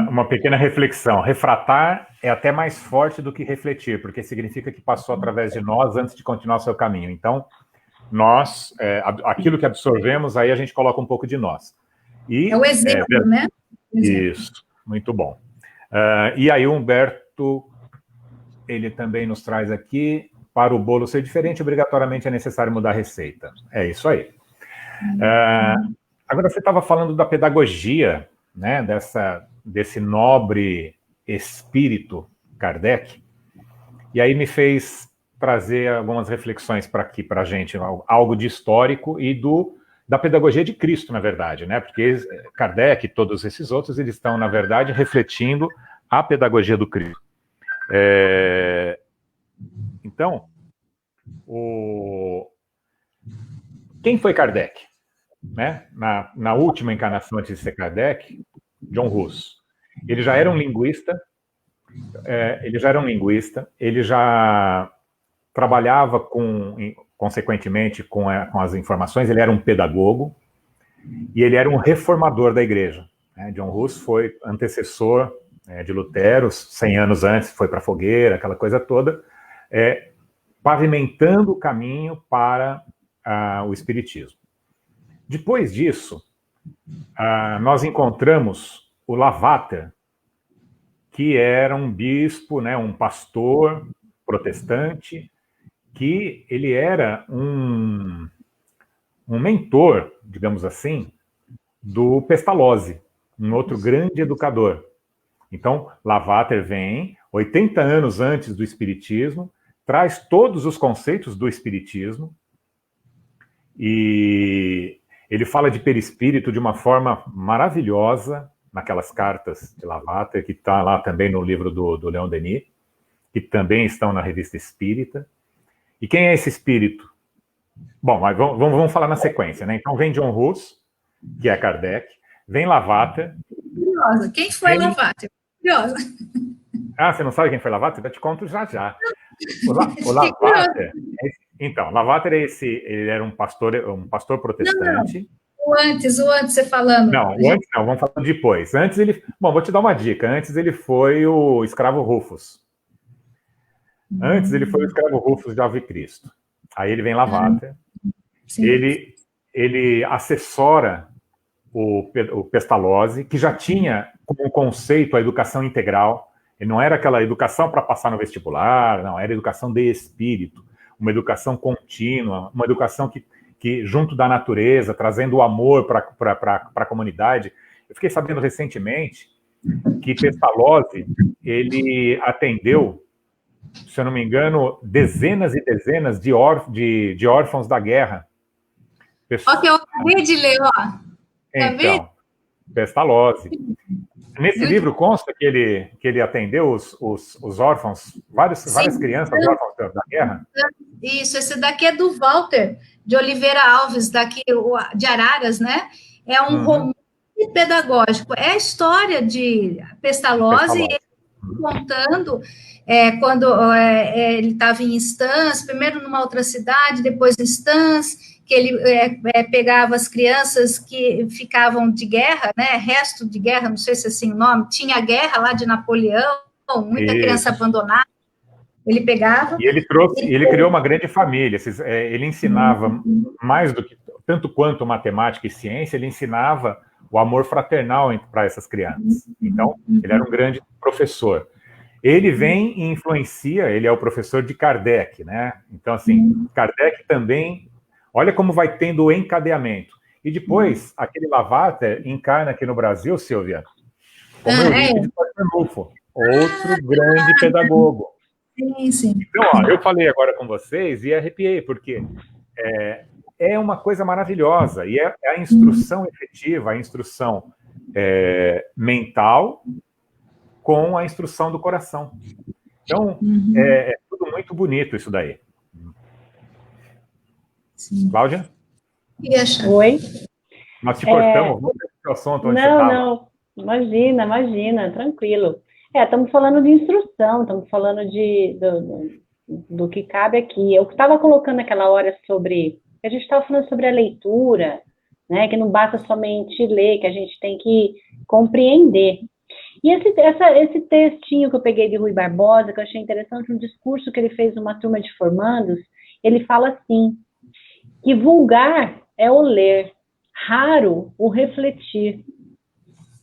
Uma pequena reflexão. Refratar é até mais forte do que refletir, porque significa que passou através de nós antes de continuar o seu caminho. Então, nós, aquilo que absorvemos, aí a gente coloca um pouco de nós. E, é o exemplo, né? Isso, muito bom. E aí o Humberto, ele também nos traz aqui, para o bolo ser diferente, obrigatoriamente é necessário mudar a receita. É isso aí. Agora, você estava falando da pedagogia, né, desse nobre espírito Kardec, e aí me fez trazer algumas reflexões para aqui, para a gente, algo de histórico e da pedagogia de Cristo, na verdade, né? Porque Kardec e todos esses outros, eles estão, na verdade, refletindo a pedagogia do Cristo. Então, quem foi Kardec? Né? Na última encarnação antes de ser Kardec, John Hus. Ele já era um linguista, ele já trabalhava consequentemente com as informações, ele era um pedagogo e ele era um reformador da igreja. Né? John Hus foi antecessor de Lutero, 100 anos antes, foi para a fogueira, aquela coisa toda, pavimentando o caminho para o espiritismo. Depois disso, nós encontramos o Lavater, que era um bispo, né, um pastor protestante, que ele era um mentor, digamos assim, do Pestalozzi, um outro grande educador. Então, Lavater vem 80 anos antes do Espiritismo, traz todos os conceitos do Espiritismo, e ele fala de perispírito de uma forma maravilhosa naquelas cartas de Lavater, que está lá também no livro do Leon Denis, que também estão na Revista Espírita. E quem é esse espírito? Bom, mas vamos falar na sequência, né? Então vem John Hus, que é Kardec, vem Lavater. Curiosa. Quem foi Lavater? Curiosa. Você não sabe quem foi Lavater? Eu te conto já. O Lavater... Então, Lavater ele era um pastor protestante. Não. O antes você falando. Não, o antes não, vamos falar depois. Antes ele... Bom, vou te dar uma dica. Antes ele foi o escravo Rufus. Antes ele foi o escravo Rufus de Ave Cristo. Aí ele vem Lavater. Ele assessora o Pestalozzi, que já tinha como conceito a educação integral. Ele não era aquela educação para passar no vestibular, não, era educação de espírito, uma educação contínua, uma educação que junto da natureza, trazendo o amor para a comunidade. Eu fiquei sabendo recentemente que Pestalozzi, ele atendeu, se eu não me engano, dezenas e dezenas de órfãos da guerra. Ó, que eu acabei de ler, ó. Então, Pestalozzi. Nesse livro consta que ele atendeu os órfãos, várias crianças órfãos da guerra? Isso, esse daqui é do Walter de Oliveira Alves, daqui de Araras, né? É um romance pedagógico. É a história de Pestalozzi contando quando ele estava em Stans, primeiro numa outra cidade, depois em Stans, que ele pegava as crianças que ficavam de guerra, né, resto de guerra, não sei se é assim o nome, tinha guerra lá de Napoleão, muita criança abandonada, ele pegava... E ele criou uma grande família, ele ensinava mais do que, tanto quanto matemática e ciência, ele ensinava o amor fraternal para essas crianças. Então, ele era um grande professor. Ele vem e influencia, ele é o professor de Kardec, né? Então, assim, Kardec também, olha como vai tendo o encadeamento. E depois, aquele Lavater encarna aqui no Brasil, Silvia, como Eurípides Barçanufo, outro grande pedagogo. Sim. Então, ó, eu falei agora com vocês e arrepiei, porque é uma coisa maravilhosa, e é a instrução efetiva, a instrução mental com a instrução do coração. Então, é tudo muito bonito isso daí. Sim. Cláudia? Oi? Nós te cortamos, vamos ver o assunto onde você estava. Não, imagina, tranquilo. Estamos falando de instrução, estamos falando do que cabe aqui. Eu estava colocando aquela hora a gente estava falando sobre a leitura, né, que não basta somente ler, que a gente tem que compreender. E esse textinho que eu peguei de Rui Barbosa, que eu achei interessante, um discurso que ele fez numa turma de formandos, ele fala assim, que vulgar é o ler, raro o refletir.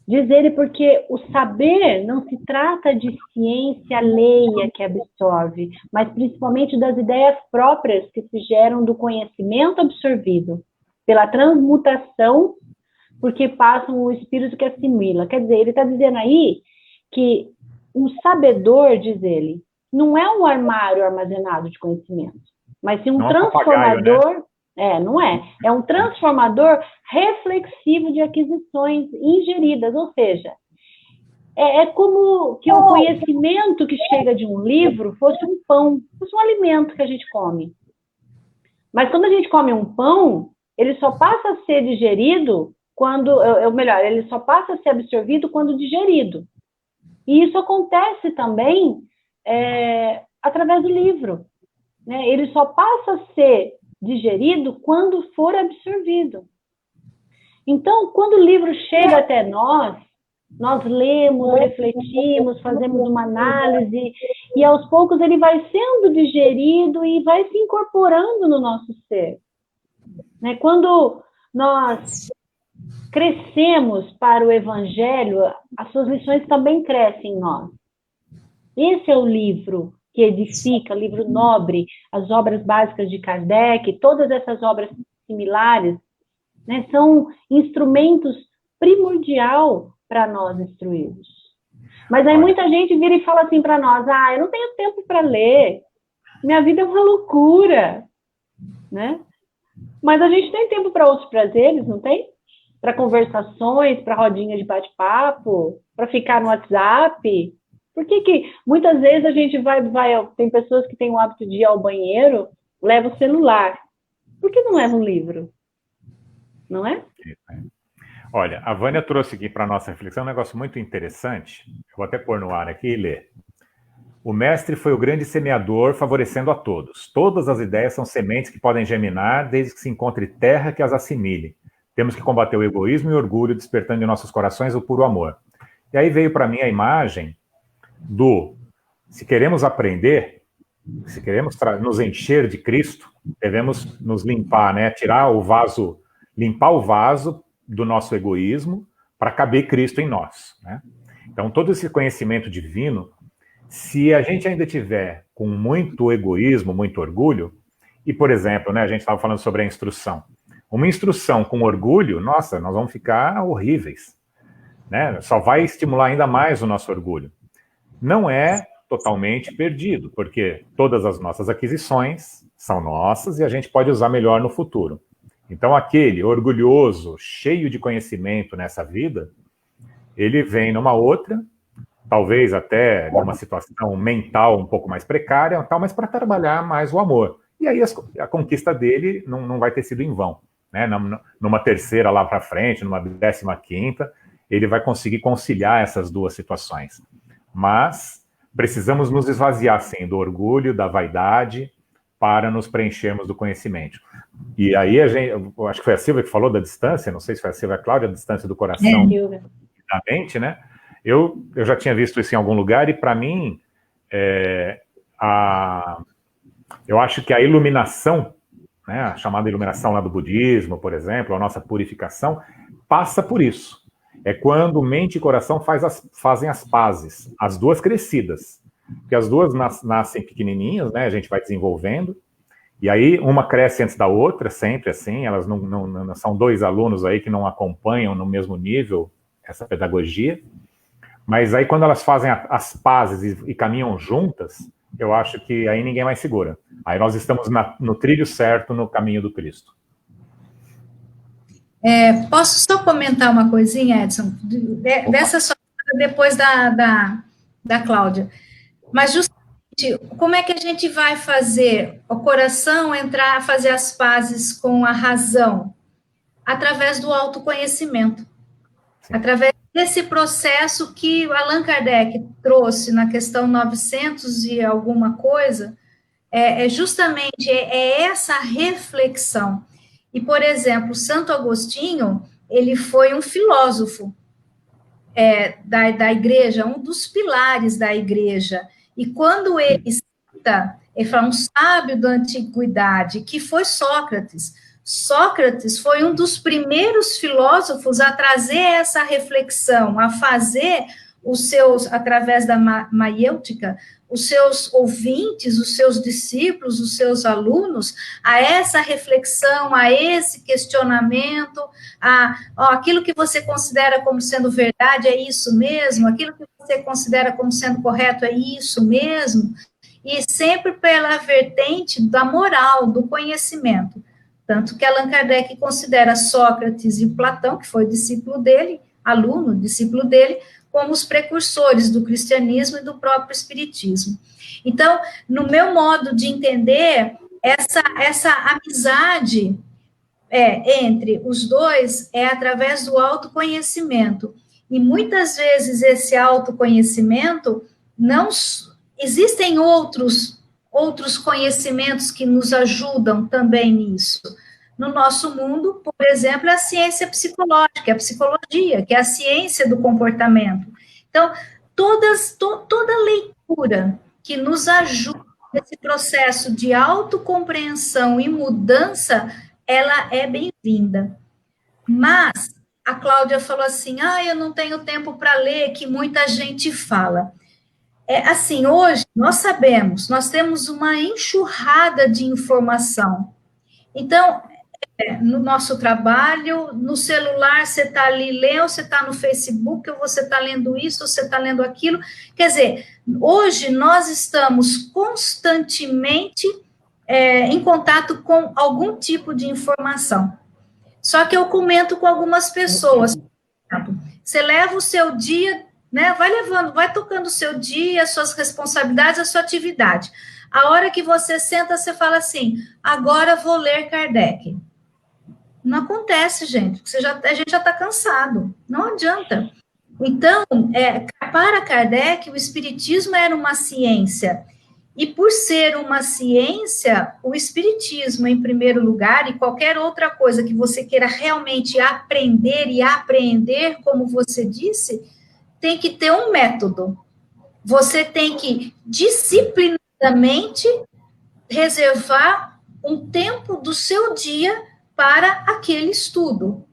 Diz ele porque o saber não se trata de ciência alheia que absorve, mas principalmente das ideias próprias que se geram do conhecimento absorvido, pela transmutação, porque passam o espírito que assimila. Quer dizer, ele está dizendo aí que um sabedor, diz ele, não é um armário armazenado de conhecimento, mas sim um transformador... Papagaio, né? Não é. É um transformador reflexivo de aquisições ingeridas, ou seja, é como que o conhecimento que chega de um livro fosse um pão, fosse um alimento que a gente come. Mas quando a gente come um pão, ele só passa a ser digerido ele só passa a ser absorvido quando digerido. E isso acontece também através do livro, né? Ele só passa a ser digerido quando for absorvido. Então, quando o livro chega até nós lemos, refletimos, fazemos uma análise, e aos poucos ele vai sendo digerido e vai se incorporando no nosso ser. Né? Quando nós crescemos para o Evangelho, as suas lições também crescem em nós. Esse é o livro que edifica, livro nobre, as obras básicas de Kardec, todas essas obras similares, né, são instrumentos primordial para nós instruirmos. Mas aí muita gente vira e fala assim para nós, eu não tenho tempo para ler, minha vida é uma loucura, né? Mas a gente tem tempo para outros prazeres, não tem? Para conversações, para rodinhas de bate-papo, para ficar no WhatsApp. Por que muitas vezes a gente tem pessoas que têm o hábito de ir ao banheiro, leva o celular. Por que não leva um livro? Não é? Olha, a Vânia trouxe aqui para a nossa reflexão um negócio muito interessante. Eu vou até pôr no ar aqui e ler. O mestre foi o grande semeador, favorecendo a todos. Todas as ideias são sementes que podem germinar, desde que se encontre terra que as assimile. Temos que combater o egoísmo e o orgulho, despertando em nossos corações o puro amor. E aí veio para mim a imagem se queremos aprender, se queremos nos encher de Cristo, devemos nos limpar, né? Limpar o vaso do nosso egoísmo para caber Cristo em nós, né? Então, todo esse conhecimento divino, se a gente ainda tiver com muito egoísmo, muito orgulho, e, por exemplo, né, a gente estava falando sobre a instrução. Uma instrução com orgulho, nossa, nós vamos ficar horríveis, né? Só vai estimular ainda mais o nosso orgulho. Não é totalmente perdido, porque todas as nossas aquisições são nossas e a gente pode usar melhor no futuro. Então, aquele orgulhoso, cheio de conhecimento nessa vida, ele vem numa outra, talvez até numa situação mental um pouco mais precária, tal, mas para trabalhar mais o amor. E aí a conquista dele não vai ter sido em vão, né? Numa terceira lá para frente, numa 15ª, ele vai conseguir conciliar essas duas situações. Mas precisamos nos esvaziar, sim, do orgulho, da vaidade, para nos preenchermos do conhecimento. E aí, eu acho que foi a Silvia que falou da distância, não sei se foi a Silvia Cláudia, a distância do coração e da mente, né? Eu já tinha visto isso em algum lugar, e para mim, eu acho que a iluminação, né, a chamada iluminação lá do budismo, por exemplo, a nossa purificação, passa por isso. É quando mente e coração fazem as pazes, as duas crescidas. porque as duas nascem pequenininhas, né? A gente vai desenvolvendo, e aí uma cresce antes da outra, sempre assim, elas não são dois alunos aí que não acompanham no mesmo nível essa pedagogia, mas aí quando elas fazem as pazes e caminham juntas, eu acho que aí ninguém mais segura. Aí nós estamos no trilho certo, no caminho do Cristo. Posso só comentar uma coisinha, Edson? Dessa só depois da Cláudia. Mas justamente, como é que a gente vai fazer o coração entrar, fazer as pazes com a razão? Através do autoconhecimento. Sim. Através desse processo que Allan Kardec trouxe na questão 900 e alguma coisa, justamente essa reflexão. E, por exemplo, Santo Agostinho, ele foi um filósofo da igreja, um dos pilares da igreja. E quando ele cita, ele fala um sábio da antiguidade, que foi Sócrates. Sócrates foi um dos primeiros filósofos a trazer essa reflexão, a fazer os seus, através da maiêutica, os seus ouvintes, os seus discípulos, os seus alunos, a essa reflexão, a esse questionamento, aquilo que você considera como sendo verdade é isso mesmo, aquilo que você considera como sendo correto é isso mesmo, e sempre pela vertente da moral, do conhecimento. Tanto que Allan Kardec considera Sócrates e Platão, que foi discípulo dele, aluno, discípulo dele, como os precursores do cristianismo e do próprio espiritismo. Então, no meu modo de entender, essa amizade entre os dois é através do autoconhecimento. E muitas vezes esse autoconhecimento não existem outros conhecimentos que nos ajudam também nisso. No nosso mundo, por exemplo, é a ciência psicológica, a psicologia, que é a ciência do comportamento. Então, toda leitura que nos ajuda nesse processo de autocompreensão e mudança, ela é bem-vinda. Mas a Cláudia falou assim, eu não tenho tempo para ler, que muita gente fala. Assim, hoje, nós sabemos, nós temos uma enxurrada de informação. Então, no nosso trabalho, no celular, você está ali lendo, você está no Facebook, ou você está lendo isso, ou você está lendo aquilo. Quer dizer, hoje nós estamos constantemente em contato com algum tipo de informação. Só que eu comento com algumas pessoas. Por exemplo, você leva o seu dia, né? Vai tocando o seu dia, as suas responsabilidades, a sua atividade. A hora que você senta, você fala assim, agora vou ler Kardec. Não acontece, gente, porque a gente já está cansado, não adianta. Então, para Kardec, o espiritismo era uma ciência, e por ser uma ciência, o espiritismo, em primeiro lugar, e qualquer outra coisa que você queira realmente aprender e apreender, como você disse, tem que ter um método. Você tem que, disciplinadamente, reservar um tempo do seu dia para aquele estudo.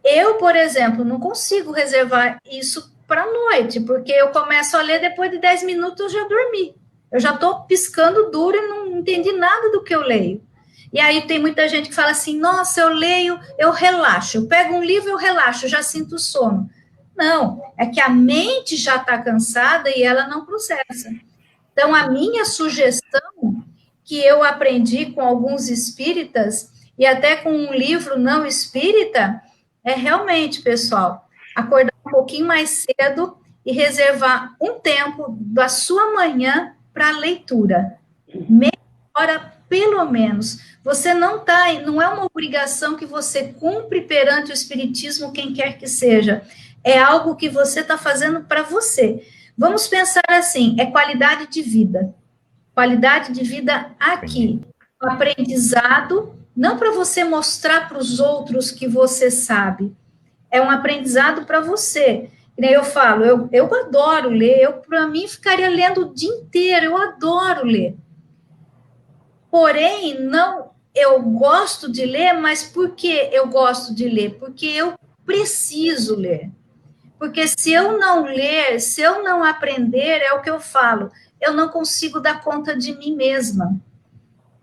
Eu, por exemplo, não consigo reservar isso para a noite, porque eu começo a ler, depois de 10 minutos eu já dormi. Eu já estou piscando duro e não entendi nada do que eu leio. E aí tem muita gente que fala assim, nossa, eu leio, eu relaxo. Eu pego um livro, eu relaxo, eu já sinto sono. Não, é que a mente já está cansada e ela não processa. Então, a minha sugestão, que eu aprendi com alguns espíritas, e até com um livro não espírita, é realmente, pessoal, acordar um pouquinho mais cedo e reservar um tempo da sua manhã para leitura. Meia hora, pelo menos. Você não é uma obrigação que você cumpre perante o espiritismo, quem quer que seja. É algo que você está fazendo para você. Vamos pensar assim, é qualidade de vida. Qualidade de vida aqui. O aprendizado, não para você mostrar para os outros que você sabe, é um aprendizado para você. Eu falo, eu adoro ler, para mim, ficaria lendo o dia inteiro, eu adoro ler. Porém, eu gosto de ler, mas por que eu gosto de ler? Porque eu preciso ler. Porque se eu não ler, se eu não aprender, é o que eu falo, eu não consigo dar conta de mim mesma.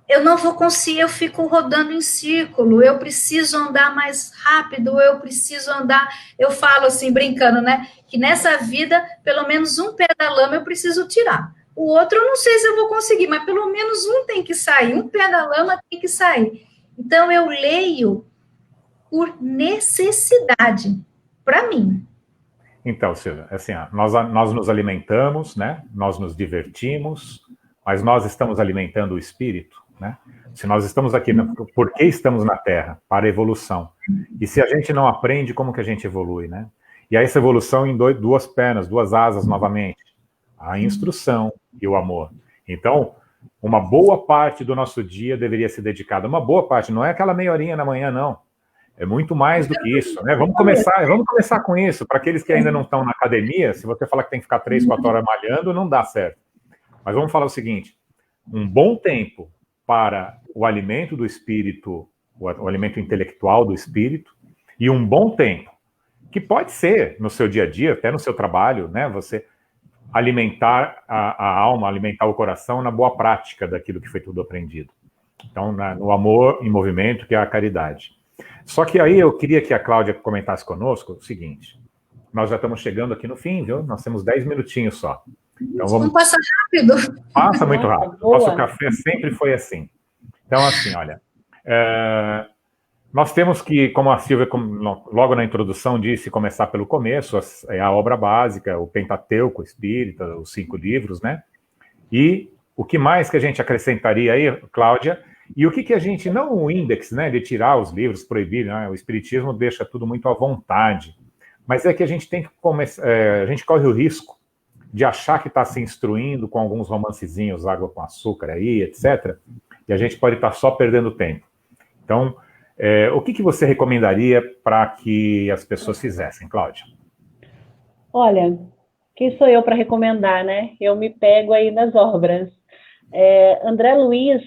Eu não vou conseguir, eu fico rodando em círculo, eu preciso andar mais rápido, eu preciso andar, eu falo assim, brincando, né, que nessa vida, pelo menos um pé da lama eu preciso tirar. O outro eu não sei se eu vou conseguir, mas pelo menos um tem que sair, um pé da lama tem que sair. Então eu leio por necessidade, para mim. Então, Silvia, assim, nós nos alimentamos, né? Nós nos divertimos, mas nós estamos alimentando o espírito, né? Se nós estamos aqui, por que estamos na Terra? Para a evolução. E se a gente não aprende, como que a gente evolui, né? E aí essa evolução em duas pernas, duas asas novamente. A instrução e o amor. Então, uma boa parte do nosso dia deveria ser dedicada. Uma boa parte, não é aquela meia horinha na manhã, não. É muito mais do que isso, né? Vamos começar com isso. Para aqueles que ainda não estão na academia, se você falar que tem que ficar 3, 4 horas malhando, não dá certo. Mas vamos falar o seguinte: um bom tempo para o alimento do espírito, o alimento intelectual do espírito, e um bom tempo, que pode ser no seu dia a dia, até no seu trabalho, né? Você alimentar a alma, alimentar o coração na boa prática daquilo que foi tudo aprendido. Então, no amor em movimento, que é a caridade. Só que aí eu queria que a Cláudia comentasse conosco o seguinte: nós já estamos chegando aqui no fim, viu? Nós temos 10 minutinhos só. Então vamos passar rápido. Passa muito rápido. Nosso café sempre foi assim. Então, assim, olha, nós temos que, como a Silvia, logo na introdução, disse, começar pelo começo, é a obra básica, o Pentateuco Espírita, os 5 livros, né? E o que mais que a gente acrescentaria aí, Cláudia? E o que a gente, não o índex, né, de tirar os livros, proibir, né, o Espiritismo deixa tudo muito à vontade, mas é que a gente tem que começar, a gente corre o risco de achar que está se instruindo com alguns romancezinhos, água com açúcar aí, etc., e a gente pode estar só perdendo tempo. Então, o que você recomendaria para que as pessoas fizessem, Cláudia? Olha, quem sou eu para recomendar, né? Eu me pego aí nas obras. André Luiz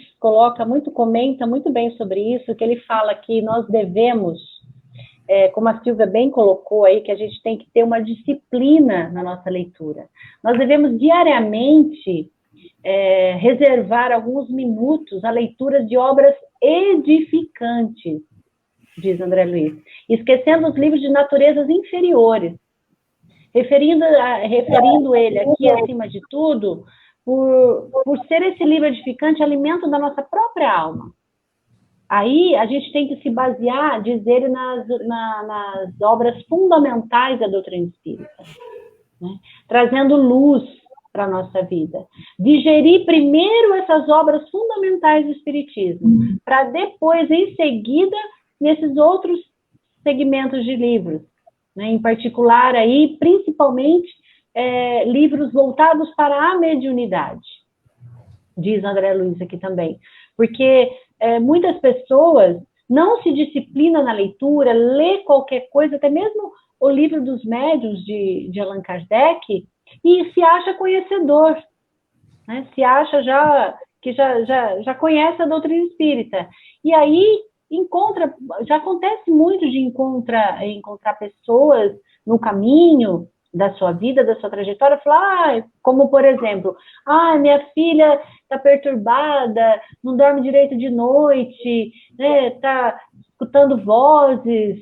comenta muito bem sobre isso, que ele fala que nós devemos, como a Silvia bem colocou aí, que a gente tem que ter uma disciplina na nossa leitura. Nós devemos diariamente reservar alguns minutos à leitura de obras edificantes, diz André Luiz, esquecendo os livros de naturezas inferiores, referindo ele aqui, acima de tudo, por ser esse livro edificante, alimento da nossa própria alma. Aí a gente tem que se basear, diz ele, nas obras fundamentais da doutrina espírita, né? Trazendo luz para a nossa vida. Digerir primeiro essas obras fundamentais do espiritismo, para depois, em seguida, nesses outros segmentos de livros, né? Em particular, aí, principalmente, livros voltados para a mediunidade, diz André Luiz aqui também, porque muitas pessoas não se disciplinam na leitura, lê qualquer coisa, até mesmo o livro dos médiuns de Allan Kardec, e se acha conhecedor, né? Se acha que já conhece a doutrina espírita, e aí já acontece muito de encontrar pessoas no caminho da sua vida, da sua trajetória, falar, como por exemplo, minha filha está perturbada, não dorme direito de noite, né, está escutando vozes.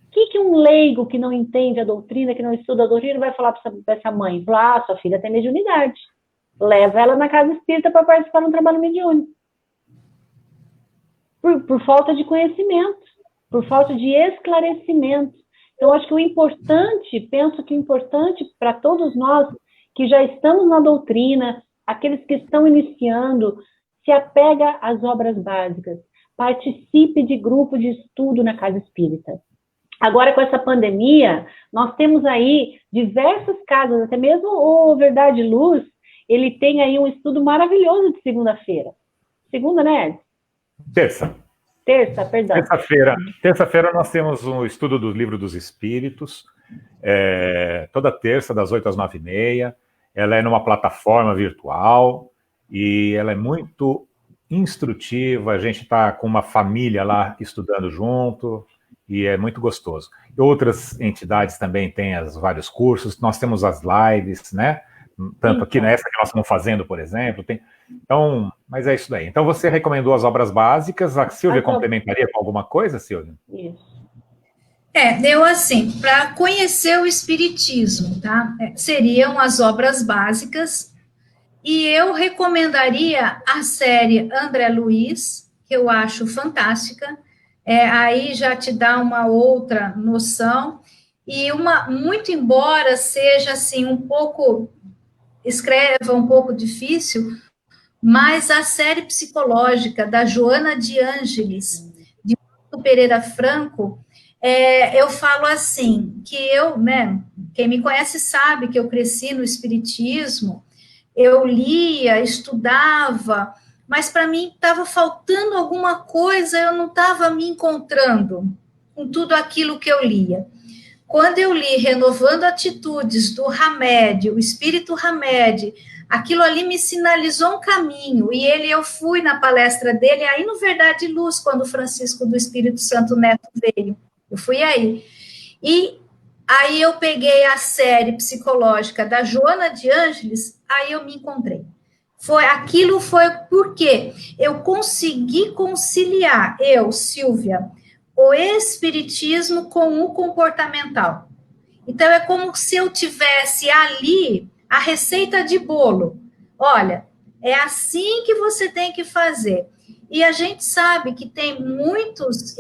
O que um leigo que não entende a doutrina, que não estuda a doutrina, vai falar para essa mãe? Falar, sua filha tem mediunidade. Leva ela na casa espírita para participar de um trabalho mediúnico. Por falta de conhecimento, por falta de esclarecimento. Então, acho que penso que o importante para todos nós que já estamos na doutrina, aqueles que estão iniciando, se apega às obras básicas, participe de grupo de estudo na casa espírita. Agora, com essa pandemia, nós temos aí diversas casas, até mesmo o Verdade e Luz, ele tem aí um estudo maravilhoso de segunda-feira. Segunda, né? Terça, perdão. Terça-feira nós temos um estudo do Livro dos Espíritos, toda terça, das 8 às 9h30. Ela é numa plataforma virtual e ela é muito instrutiva. A gente está com uma família lá estudando junto e é muito gostoso. E outras entidades também têm os vários cursos, nós temos as lives, né? Tanto aqui nessa que nós estamos fazendo, por exemplo. Então, mas é isso daí. Então, você recomendou as obras básicas, a Silvia complementaria com alguma coisa, Silvia? Isso. Eu assim, para conhecer o Espiritismo, tá? Seriam as obras básicas, e eu recomendaria a série André Luiz, que eu acho fantástica, aí já te dá uma outra noção, e muito embora seja assim, escreva um pouco difícil, mas a série psicológica da Joana de Ângeles, de Pereira Franco, eu falo assim, que eu, né, quem me conhece sabe que eu cresci no Espiritismo, eu lia, estudava, mas para mim estava faltando alguma coisa, eu não estava me encontrando com tudo aquilo que eu lia. Quando eu li Renovando Atitudes, do Hamed, o Espírito Hamed, aquilo ali me sinalizou um caminho, e eu fui na palestra dele, aí no Verdade e Luz, quando o Francisco do Espírito Santo Neto veio, eu fui aí. E aí eu peguei a série psicológica da Joana de Ângeles, aí eu me encontrei. Aquilo foi porque eu consegui conciliar, Silvia, o espiritismo com o comportamental. Então, é como se eu tivesse ali a receita de bolo. Olha, é assim que você tem que fazer. E a gente sabe que tem muitos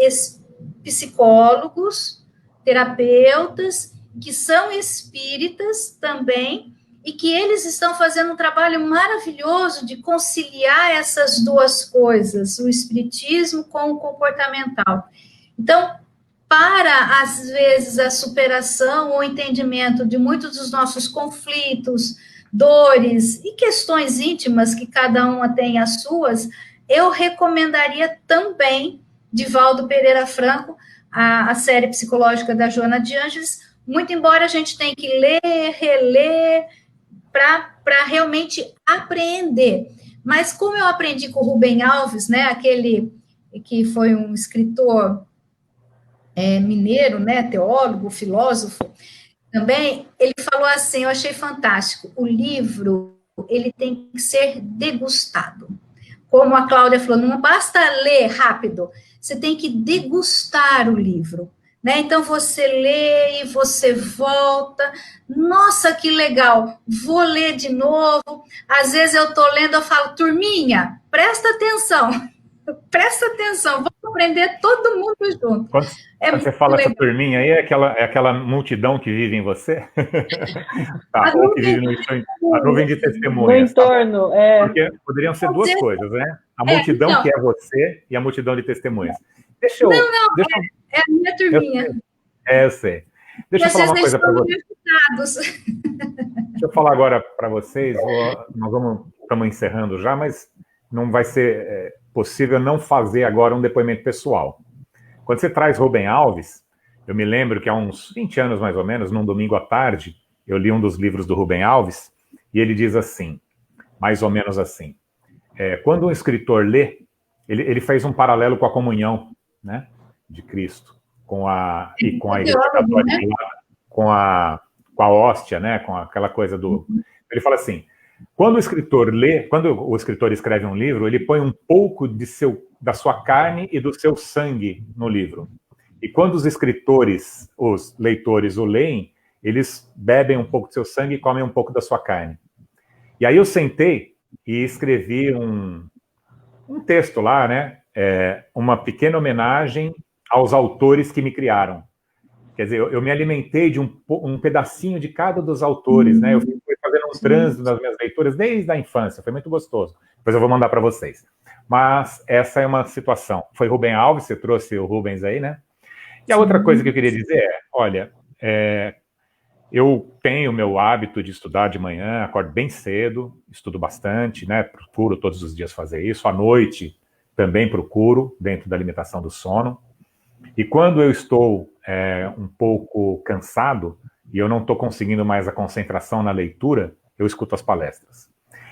psicólogos, terapeutas, que são espíritas também, e que eles estão fazendo um trabalho maravilhoso de conciliar essas duas coisas, o espiritismo com o comportamental. Então, para, às vezes, a superação ou entendimento de muitos dos nossos conflitos, dores e questões íntimas, que cada uma tem as suas, eu recomendaria também, Divaldo Pereira Franco, a série psicológica da Joana de Ângeles, muito embora a gente tenha que ler, reler, para realmente apreender. Mas como eu aprendi com o Rubem Alves, né, aquele que foi um escritor mineiro, né, teólogo, filósofo, também, ele falou assim, eu achei fantástico, o livro, ele tem que ser degustado. Como a Cláudia falou, não basta ler rápido, você tem que degustar o livro, né? Então, você lê e você volta, nossa, que legal, vou ler de novo, às vezes eu estou lendo, eu falo, turminha, presta atenção, vamos aprender todo mundo junto. Quando você fala legal. Essa turminha aí, é aquela multidão que vive em você? Tá, ou que vive a nuvem de testemunhas. No entorno, tá? Porque poderiam ser duas coisas, né? A multidão então, que é você e a multidão de testemunhas. É a minha turminha. Eu sei. Deixa eu falar uma coisa para vocês. Deixa eu falar agora para vocês, nós estamos encerrando já, mas não vai ser possível não fazer agora um depoimento pessoal. Quando você traz Rubem Alves, eu me lembro que há uns 20 anos mais ou menos, num domingo à tarde, eu li um dos livros do Rubem Alves, e ele diz assim, mais ou menos assim, quando um escritor lê, ele fez um paralelo com a comunhão, né, de Cristo, com a Igreja Católica, né? com a hóstia, né, com aquela coisa do... Ele fala assim, quando o escritor escreve um livro, ele põe um pouco da sua carne e do seu sangue no livro. E quando os escritores, os leitores o leem, eles bebem um pouco do seu sangue e comem um pouco da sua carne. E aí eu sentei e escrevi um texto lá, né? Uma pequena homenagem aos autores que me criaram. Quer dizer, eu me alimentei de um pedacinho de cada dos autores, né? Eu fui fazendo um trânsito nas minhas leituras desde a infância, foi muito gostoso. Depois eu vou mandar para vocês. Mas essa é uma situação. Foi Rubem Alves, você trouxe o Rubens aí, né? E a outra coisa que eu queria dizer olha, eu tenho o meu hábito de estudar de manhã, acordo bem cedo, estudo bastante, né? Procuro todos os dias fazer isso. À noite também procuro, dentro da limitação do sono. E quando eu estou um pouco cansado e eu não estou conseguindo mais a concentração na leitura, eu escuto as palestras.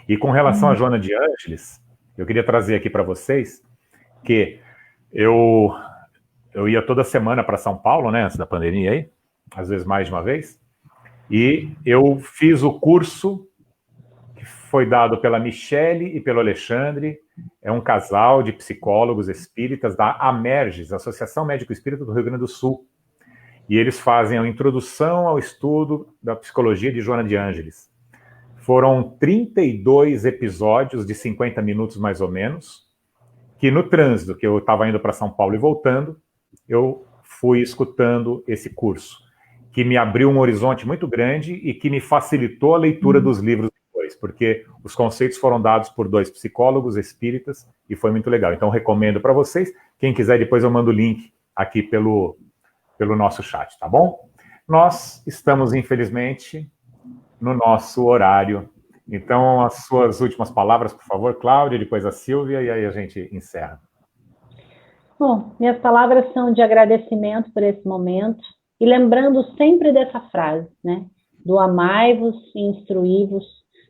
E com relação a Joana de Ângeles, eu queria trazer aqui para vocês que eu eu ia toda semana para São Paulo, né, antes da pandemia aí, às vezes mais de uma vez, e eu fiz o curso que foi dado pela Michele e pelo Alexandre, é um casal de psicólogos espíritas da AMERGES, Associação Médico Espírita do Rio Grande do Sul, e eles fazem a introdução ao estudo da psicologia de Joana de Ângeles. Foram 32 episódios de 50 minutos mais ou menos, que no trânsito, que eu estava indo para São Paulo e voltando, eu fui escutando esse curso, que me abriu um horizonte muito grande e que me facilitou a leitura dos livros depois, porque os conceitos foram dados por 2 psicólogos espíritas e foi muito legal. Então, recomendo para vocês. Quem quiser, depois eu mando o link aqui pelo nosso chat, tá bom? Nós estamos, infelizmente, no nosso horário. Então, as suas últimas palavras, por favor, Cláudia, depois a Silvia, e aí a gente encerra. Bom, minhas palavras são de agradecimento por esse momento, e lembrando sempre dessa frase, né? Do amai-vos e instruí-vos,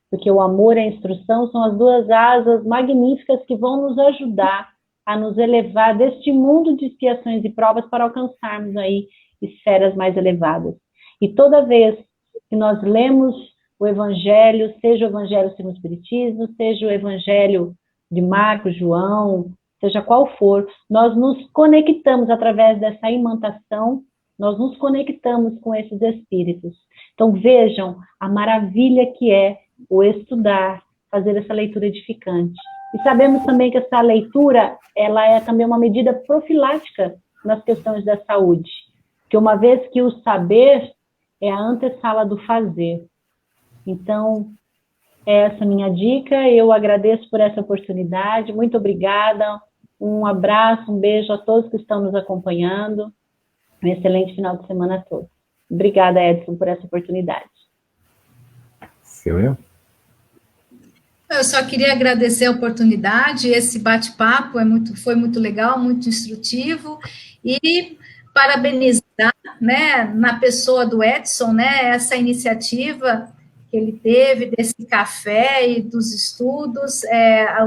porque o amor e a instrução são as 2 asas magníficas que vão nos ajudar a nos elevar deste mundo de expiações e provas para alcançarmos aí esferas mais elevadas. E toda vez que nós lemos o Evangelho, seja o Evangelho segundo o Espiritismo, seja o Evangelho de Marcos, João, seja qual for, nós nos conectamos através dessa imantação, nós nos conectamos com esses espíritos. Então vejam a maravilha que é o estudar, fazer essa leitura edificante. E sabemos também que essa leitura, ela é também uma medida profilática nas questões da saúde, que uma vez que o saber é a antessala do fazer. Então, essa é a minha dica, eu agradeço por essa oportunidade, muito obrigada, um abraço, um beijo a todos que estão nos acompanhando, um excelente final de semana a todos. Obrigada, Edson, por essa oportunidade. Silvia? Eu só queria agradecer a oportunidade, esse bate-papo foi muito legal, muito instrutivo, e parabenizar, né, na pessoa do Edson, né, essa iniciativa que ele teve desse café e dos estudos,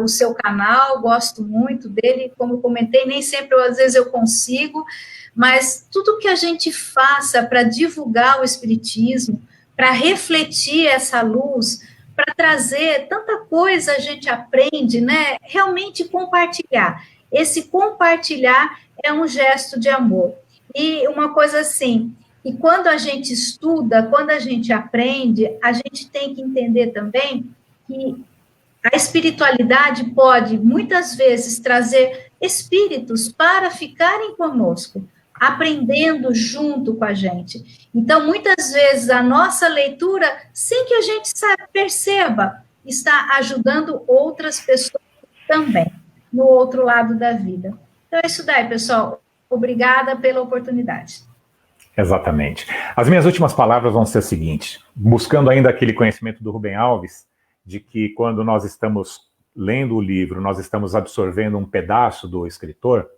o seu canal, gosto muito dele, como eu comentei, nem sempre, às vezes, eu consigo, mas tudo que a gente faça para divulgar o Espiritismo, para refletir essa luz, para trazer tanta coisa a gente aprende, né? Realmente compartilhar. Esse compartilhar é um gesto de amor. E uma coisa assim, e quando a gente estuda, quando a gente aprende, a gente tem que entender também que a espiritualidade pode, muitas vezes, trazer espíritos para ficarem conosco, aprendendo junto com a gente. Então, muitas vezes, a nossa leitura, sem que a gente perceba, está ajudando outras pessoas também, no outro lado da vida. Então, é isso daí, pessoal. Obrigada pela oportunidade. Exatamente. As minhas últimas palavras vão ser as seguintes, buscando ainda aquele conhecimento do Rubem Alves, de que quando nós estamos lendo o livro, nós estamos absorvendo um pedaço do escritor,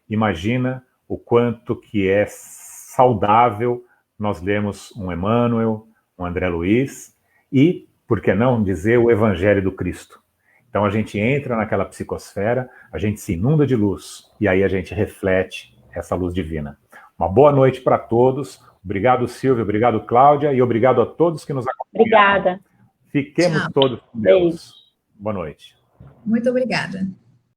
imagina o quanto que é saudável nós lermos um Emmanuel, um André Luiz e, por que não dizer, o Evangelho do Cristo. Então a gente entra naquela psicosfera, a gente se inunda de luz e aí a gente reflete essa luz divina. Uma boa noite para todos. Obrigado, Silvia, obrigado, Cláudia, e obrigado a todos que nos acompanham. Obrigada. Fiquemos todos com Deus. Boa noite. Muito obrigada.